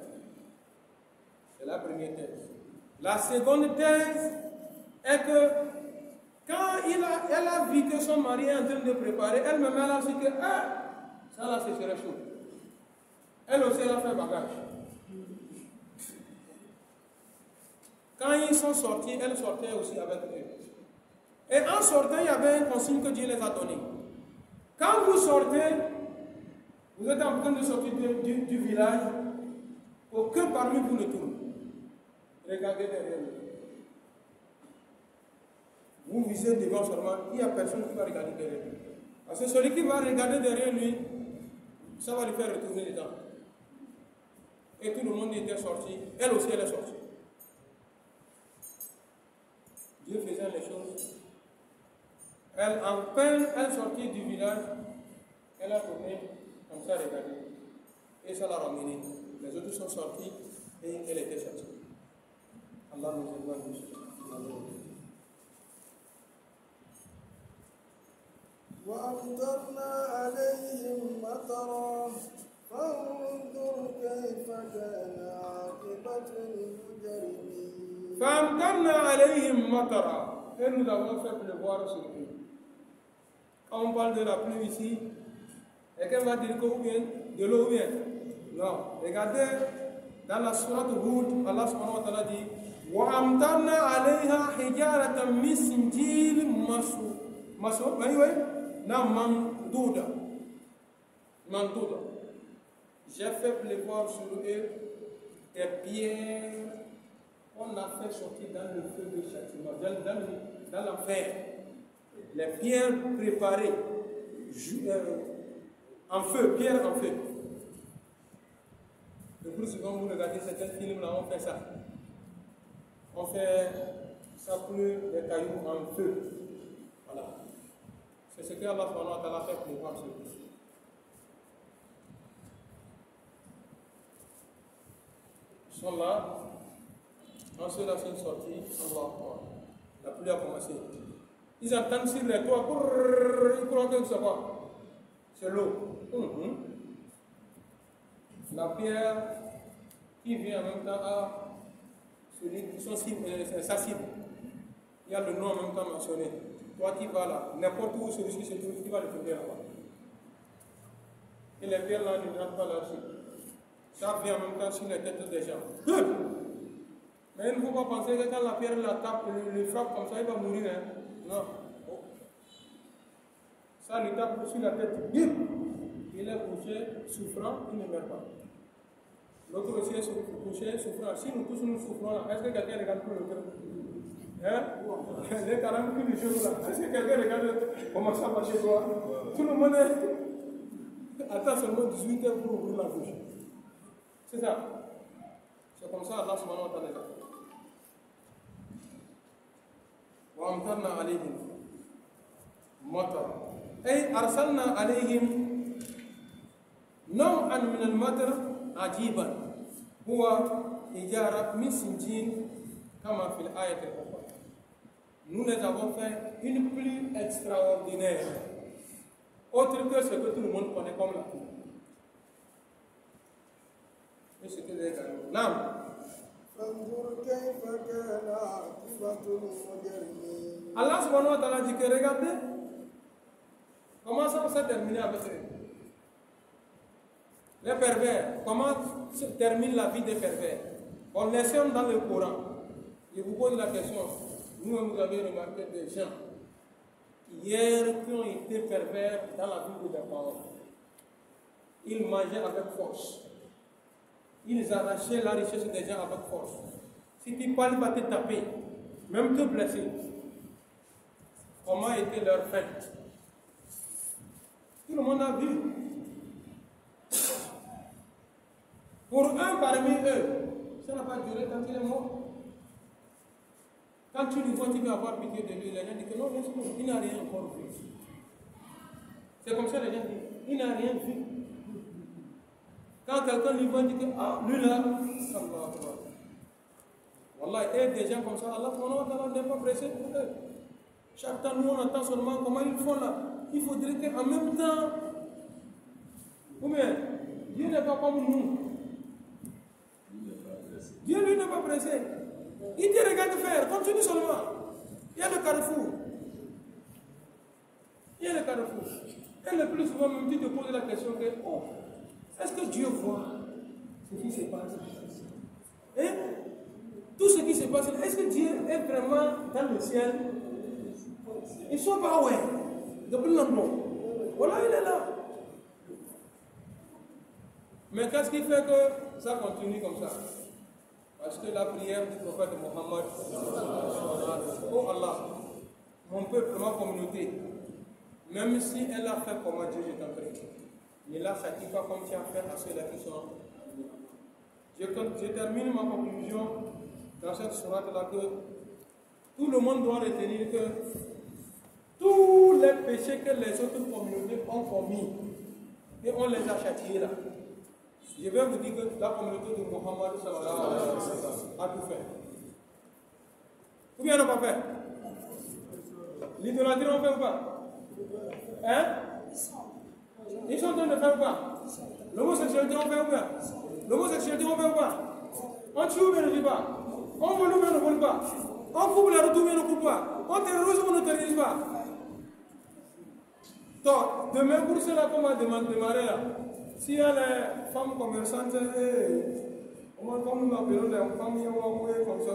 C'est la première thèse. La seconde thèse est que quand elle a vu que son mari est en train de préparer, elle-même elle a dit que Ça là, ce serait chaud. Elle aussi, elle a fait bagage. Quand ils sont sortis, elle sortait aussi avec eux. Et en sortant, il y avait un consigne que Dieu les a donné. Quand vous sortez, vous êtes en train de sortir du village, aucun parmi vous ne tourne. Regardez derrière vous. Vous visez devant seulement, il n'y a personne qui va regarder derrière lui. Parce que celui qui va regarder derrière lui, ça va lui faire retourner les dents. Et tout le monde était sorti. Elle aussi, elle est sortie. Dieu faisait les choses. En peine, elle sortit du village, elle a tourné comme ça, regardé. Et ça l'a ramené. Les autres sont sortis et elle était sortie. Allah nous éloigne de ce. وأمطرنا عليهم مطرا فانظر كيف كان عاقبة المجرمين. فأمطرنا عليهم مطرا. Et nous avons fait pleuvoir sur eux. Quand on parle de la pluie ici, et qu'elle va dire qu'où vient de l'eau vient. Non. Regardez dans la sourate Hud, Allah subhanahu wa ta'ala dit وَأَمْطَرْنَا عَلَيْهَا حِجَارَةً مِّن سِجِّيلٍ mandouda. J'ai fait pleuvoir sur eux des pierres qu'on a fait sortir dans le feu de châtiment, dans l'enfer. Les pierres préparées en feu, pierre en feu. Le plus souvent, vous regardez certains films là, on fait ça. On fait ça plus des cailloux en feu. Voilà. C'est ce que Allah a fait pour voir ce que ils sont là, quand ceux-là sont sortis, la pluie a commencé. Ils entendent sur les toits, ils croient que c'est quoi? C'est l'eau. La pierre qui vient en même temps à celui qui sa cible. Il y a le nom en même temps mentionné. Toi qui vas là, n'importe où celui-ci se trouve, tu vas le trouver là-bas. Et les pierres là ne rentrent pas là-dessus. Ça vient en même temps sur les têtes des gens. Mais il ne faut pas penser que quand la pierre la tape, le frappe comme ça, il va mourir. Hein? Non. Ça lui tape sur la tête. Il est couché, souffrant, il ne meurt pas. L'autre aussi est couché, souffrant. Si nous tous nous souffrons là, est-ce que quelqu'un regarde pour le cœur? Hein? Les 40 plus de choses là. Est-ce que quelqu'un regarde comment ça va chez toi? Tout le monde attend seulement 18 heures pour ouvrir la bouche. C'est ça. C'est comme ça Allah subhanahu wa ta'ala. Wa amtarna alayhim matar. Ay arsalna alayhim naw'an min al-matar ajiban. Huwa hijara min sinjin kama fil ayat al-ukhra. Nous les avons fait une pluie extraordinaire, autre que ce que tout le monde connaît comme la pluie. Et ce que les gars. Non. Allah subhanahu wa ta'ala dit que regardez comment ça s'est terminé avec eux. Les pervers, comment se termine la vie des pervers? On les sommes dans le Coran. Je vous pose la question. Vous avez remarqué des gens hier qui ont été pervers dans la vie de leurs parents. Ils mangeaient avec force. Ils arrachaient la richesse des gens avec force. Si tu parles, il va te taper, même te blesser. Comment était leur fin? Tout le monde a vu. Pour un parmi eux, ça n'a pas duré quand il est mort. Quand tu le vois, tu veux avoir pitié de lui. Les gens disent que non, il n'a rien encore vu. C'est comme ça les gens disent, il n'a rien vu. Quand quelqu'un lui voit, il dit que lui là, Allah. Wallah, et des gens comme ça, Allah n'est pas pressé pour eux. Chaque temps, nous on entend seulement comment ils font là. Il faudrait qu'en même temps, ou bien, Dieu n'est pas comme nous. Dieu lui n'est pas pressé. Il te regarde faire, continue seulement. Il y a le carrefour. Et le plus souvent, même tu te poses la question que, oh, est-ce que Dieu voit ce qui se passe? Hein? Tout ce qui se passe, est-ce que Dieu est vraiment dans le ciel? Ils ne sont pas ouais. Depuis longtemps. Voilà, il est là. Mais qu'est-ce qui fait que ça continue comme ça? Parce que la prière du prophète Mohammed, oh Allah, mon peuple, ma communauté, même si elle a fait comme Dieu, je t'en prie, ne la châtie pas comme tu as fait à ceux-là qui sont. Je termine ma conclusion dans cette sourate-là que tout le monde doit retenir que tous les péchés que les autres communautés ont commis et on les a châtiés là. Je vais vous dire que la communauté de Mohammed a tout fait. Ou bien on n'a pas fait? L'idolâtrie on fait ou pas? Hein? Ils sont en train de faire ou pas? L'homosexualité on fait ou pas? L'homosexualité on fait ou pas? On tue ou bien on ne tue pas? On vole ou bien on ne vole pas? On coupe la route ou bien on ne coupe pas? On terrorise ou on ne terrorise pas? Donc, demain pour cela qu'on va démarrer là, s'il y a les femmes commerçantes, comme nous appelons les femmes comme ça,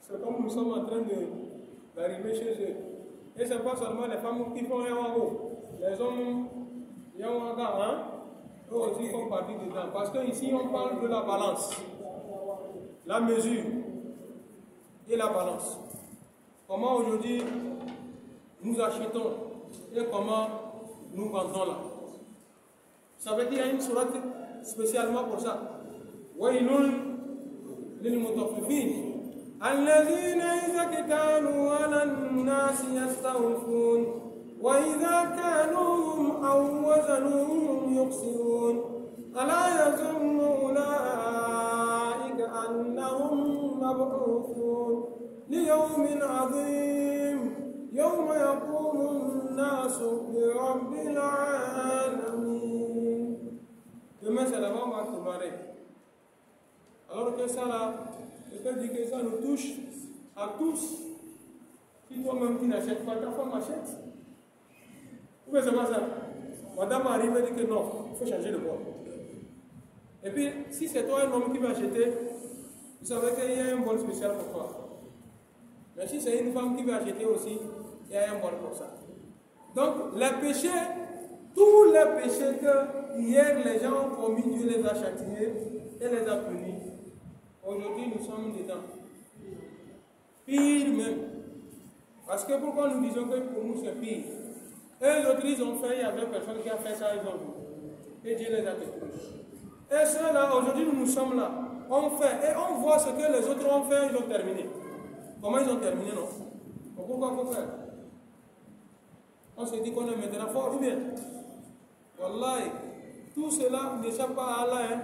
c'est comme nous sommes en train d'arriver chez eux. Et ce n'est pas seulement les femmes qui font Yawago, les hommes Yawaga, hein, eux aussi font partie dedans. Parce qu'ici on parle de la balance, la mesure et la balance. Comment aujourd'hui nous achetons et comment nous vendons là. Vous savez qu'il y a une sourate spécialement pour ça. Wailun lil mutaffifin alladhina idha kanu 'ala an-nasi yastawfun wa idha kanuhum aw wazanuhum yukhsirun ala yazunnu ulaika annahum mab'uthun ليوم عظيم يوم يقوم الناس برب العالمين. Demain c'est là-bas on va démarrer. Alors que ça là, je peux dire que ça nous touche à tous. Si toi-même tu n'achètes pas, ta femme achète. Ou bien c'est pas ça. Madame arrive et dit que non, il faut changer de bois. Et puis si c'est toi un homme qui va acheter, vous savez qu'il y a un bol spécial pour toi. Mais si c'est une femme qui veut acheter aussi, il y a un bol pour ça. Donc, les péchés, tous les péchés que hier les gens ont commis, Dieu les a châtiés et les a punis. Aujourd'hui, nous sommes dedans. Pire même. Parce que pourquoi nous disons que pour nous c'est pire? Et les autres, ils ont fait, il y avait personne qui a fait ça, ils ont vu. Et Dieu les a détruits. Et ceux-là, aujourd'hui, nous sommes là. On fait, et on voit ce que les autres ont fait, ils ont terminé. Comment ils ont terminé, non? Donc pourquoi il faut faire? On se dit qu'on est maintenant fort ou bien? Wallahi, tout cela n'échappe pas à Allah. Hein?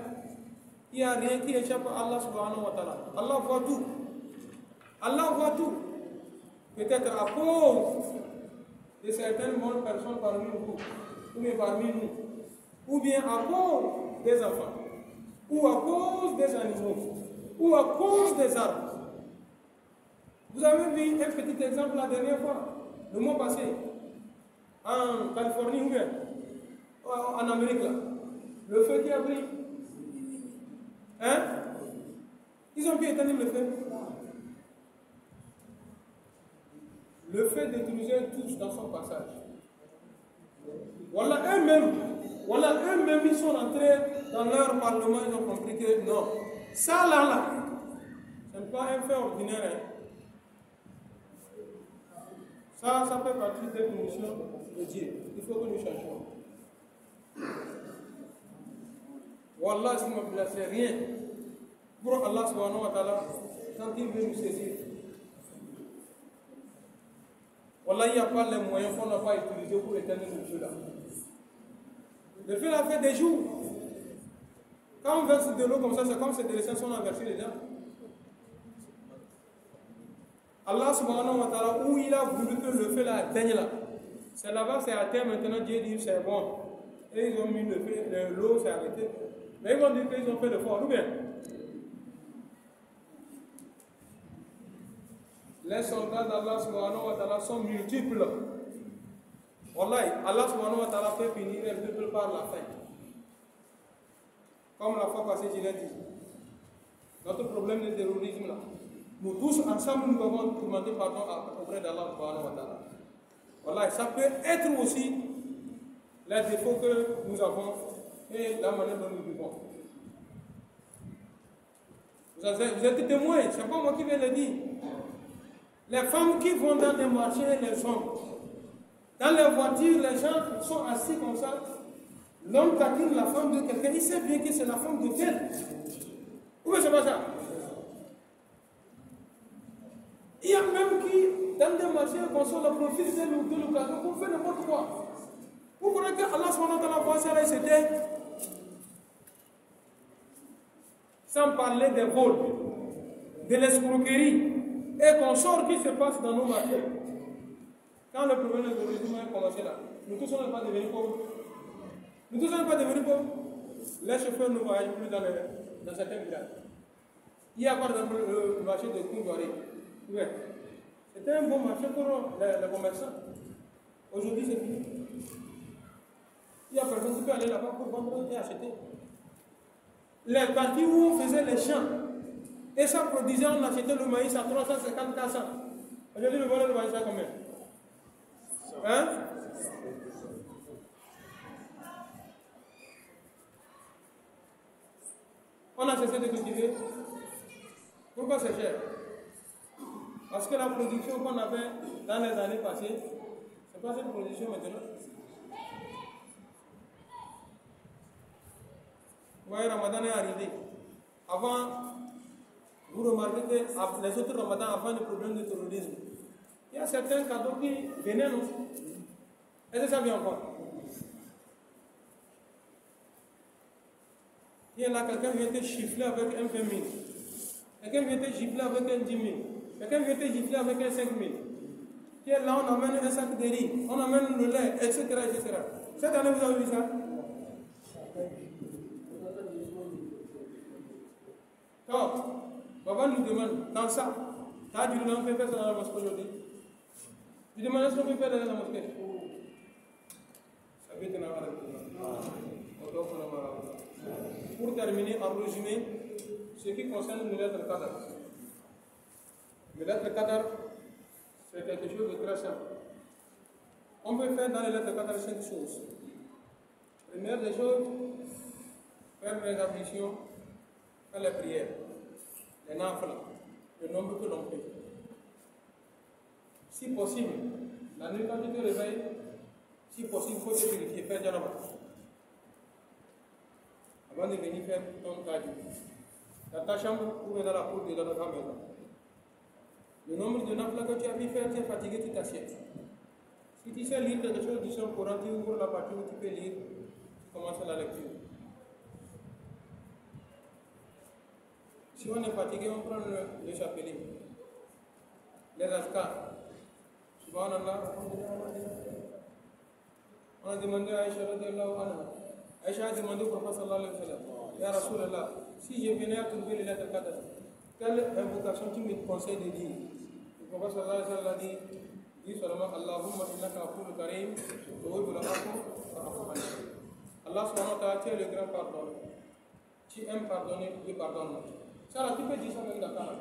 Il n'y a rien qui échappe à Allah subhanahu wa ta'ala. Allah voit tout. Allah voit tout. Peut-être à cause de certaines bonnes personnes parmi nous, ou bien parmi nous, ou bien à cause des enfants, ou à cause des animaux, ou à cause des arbres. Vous avez vu un petit exemple la dernière fois, le mois passé, en Californie ou bien en Amérique là. Le feu qui a pris. Hein? Ils ont pu éteindre le feu. Le feu détruisait tous dans son passage. Voilà eux-mêmes, ils sont entrés dans leur parlement, ils ont compris que non. Ça là, ce n'est pas un feu ordinaire. Hein? Ça fait partie des missions de Dieu. Il faut que nous changions. Wallah, s'il me plaît, c'est rien. Pour Allah subhanahu wa ta'ala, quand il veut nous saisir. Wallah, il n'y a pas les moyens qu'on n'a pas utilisés pour éteindre le feu là. Le feu là fait des jours. Quand on verse de l'eau comme ça, c'est comme si des sont inversés déjà. Allah subhanahu wa ta'ala, où il a voulu que le feu là atteigne là. C'est là-bas, c'est à terre maintenant, Dieu dit c'est bon. Et ils ont mis le feu, l'eau s'est arrêtée. Mais ils vont dire qu'ils ont fait le fort, ou bien? les soldats d'Allah subhanahu wa ta'ala sont multiples. Wallahi, Allah subhanahu wa ta'ala fait finir un peuple par la faim. Comme la fois passée, je l'ai dit. Notre problème de terrorisme là, nous tous ensemble nous devons demander pardon auprès d'Allah subhanahu wa ta'ala. Wallahi, ça peut être aussi les défauts que nous avons et la manière dont nous vivons. Vous êtes témoins, c'est pas moi qui vais le dire. Les femmes qui vont dans les marchés, les hommes, dans les voitures, les gens sont assis comme ça. L'homme taquine la femme de quelqu'un, il sait bien que c'est la femme de tel. Où est-ce que c'est pas ça? Il y a même qui, dans des marchés, consomment le profit de l'occasion pour faire n'importe quoi. Vous croyez que Allah subhanahu wa ta'ala voit ça là, c'était sans parler des vols, de l'escroquerie et qu'on sort qui se passe dans nos marchés. Quand le problème de résumé a commencé là, nous tous on n'est pas devenus pauvres. Nous tous on n'est pas devenus pauvres. Les chauffeurs ne voyagent plus dans certains villages. Il y a par exemple le marché de Koungouari. C'était un bon marché pour les commerçants. Aujourd'hui c'est fini. Il y a personne qui peut aller là-bas pour vendre et acheter. Les parties où on faisait les champs, et ça produisait, on achetait le maïs à 350, 400. Aujourd'hui, le valeur du maïs à combien? Hein? On a cessé de cultiver. Pourquoi c'est cher? Parce que la production qu'on avait dans les années passées, c'est pas cette production maintenant. Vous voyez, Ramadan est arrivé. Avant, vous remarquez que les autres Ramadans, avant le problème de terrorisme, il y a certains cadeaux qui venaient, non? Est-ce que ça vient encore? Il y a là, quelqu'un vient te chiffler avec un 20 000. Quelqu'un vient te gifler avec un 10 000. Quelqu'un vient te gifler avec un 5 000. Qui est là, on amène un sac de riz, on amène le lait, etc., etc. Cette année, vous avez vu ça? Donc, Baba nous demande, dans ça, tu as dit, on peut faire ça dans la mosquée aujourd'hui. Tu demandes est-ce qu'on peut faire dans la mosquée? Ça veut dire pour terminer, en résumé, ce qui concerne le lettre Qadar. Le lettre Qadar, c'est quelque chose de très simple. On peut faire dans les lettres Qadar 5 choses. Première des choses, faire les ablutions, faire les prières, les nafla, le nombre que l'on fait. Si possible, la nuit quand tu te réveilles, si possible, il faut te purifier, faire janaba. Avant de venir faire ton kaji. Dans ta chambre ou dans la cour de ta maison. Le nombre de nafla que tu as pu faire, tu es fatigué, tu t'assieds. Si tu sais lire quelque chose du Saint-Coran, tu ouvres la partie où tu peux lire, tu commences la lecture. Si on est fatigué, on prend le chapelet. Les azkars. Subhanallah. On a demandé à Aïcha radiallahu anha. Aïcha a demandé au prophète sallallahu alayhi wa sallam, Ya Rasulallah, si je venais à trouver les lettres Qadar, quelle invocation tu me conseilles de dire? Le prophète sallallahu alayhi wa sallam a dit, dis seulement Allahumma innaka afoul karim, tuhibbul afwa fa'fu anni. Allah subhanahu wa ta'ala, tu es le grand pardonneur. Tu aimes pardonner, je pardonne. Ça là, tu peux dire ça même d'accord.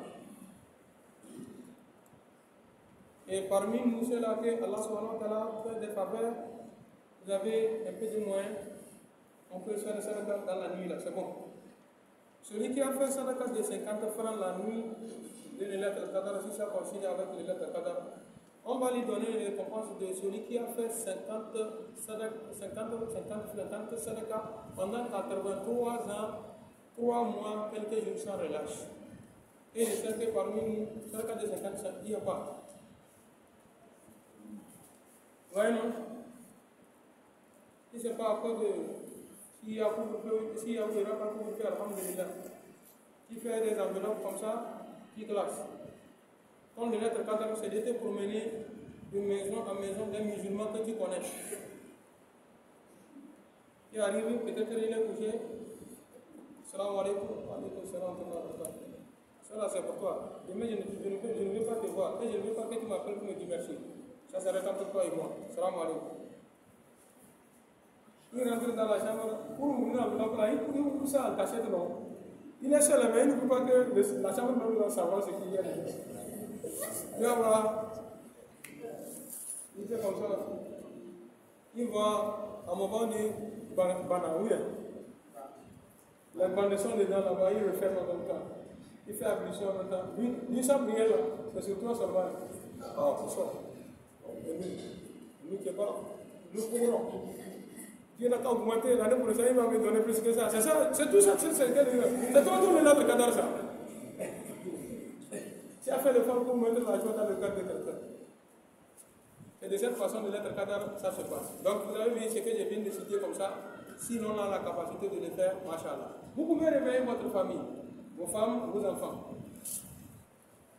Et parmi nous, ceux-là que Allah subhanahu wa ta'ala fait des faveurs, vous avez un peu de moyens, on peut faire ça dans la nuit là, c'est bon. Celui qui a fait ça de 50 francs la nuit de les lettres Qadar, si ça coïncide avec les lettres Qadar, on va lui donner les récompenses de celui qui a fait 50 sadaka pendant 83 ans, 3 mois, quelques jours sans relâche. Et je sais que parmi nous, sadaka de 50, il n'y a pas. Ouais, non? Si ce n'est pas à cause de. S'il y a pas pour faire, alhamdulillah. Qui fait des enveloppes comme ça, qui classe. Comme le lettre Qadar, c'est de te promener de maison en maison d'un musulman que tu connais. Qui arrive, peut-être il est couché. Salam alaikum, wa alaikum salam. Ça là, c'est pour toi. Demain, je ne vais pas te voir. Et je ne veux pas que tu m'appelles pour me dire merci. Ça s'arrête entre toi et moi. Salam alaikum. Il rentre dans la chambre pour ouvrir l'enveloppe. Il ouvre ça en cachette, non. Il est seul, mais il ne peut pas que la chambre même doit savoir ce qu'il y a dedans. Mais voilà. Il fait comme ça. Il va à un moment donné, Banaouia. Les bandes sont dedans là-bas, il referme en même temps. Il fait ablution en même temps. Lui, ça brille là. C'est sur toi seulement. Ah, c'est ça. Nous qui est pas. Nous courons. Dieu n'a qu'à augmenter. L'année prochaine, il va me donner plus que ça. C'est ça. C'est tout ça. C'est toi qui es là de cadre ça. Tu as fait l'effort pour mettre la joie dans le cœur de quelqu'un. Et de cette façon, de l'être cadre, ça se passe. Donc, vous avez vu ce que je viens de citer comme ça. Si l'on a la capacité de le faire, machallah. Vous pouvez réveiller votre famille, vos femmes, vos enfants.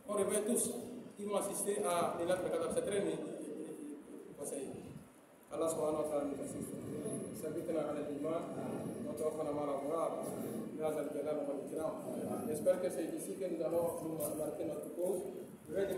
On réveille tous. Ils vont assister à l'élève cadre. C'est très conseillé. Allah subhanahu wa ta'ala nous assiste. J'espère que c'est ici que nous allons nous marquer notre cause.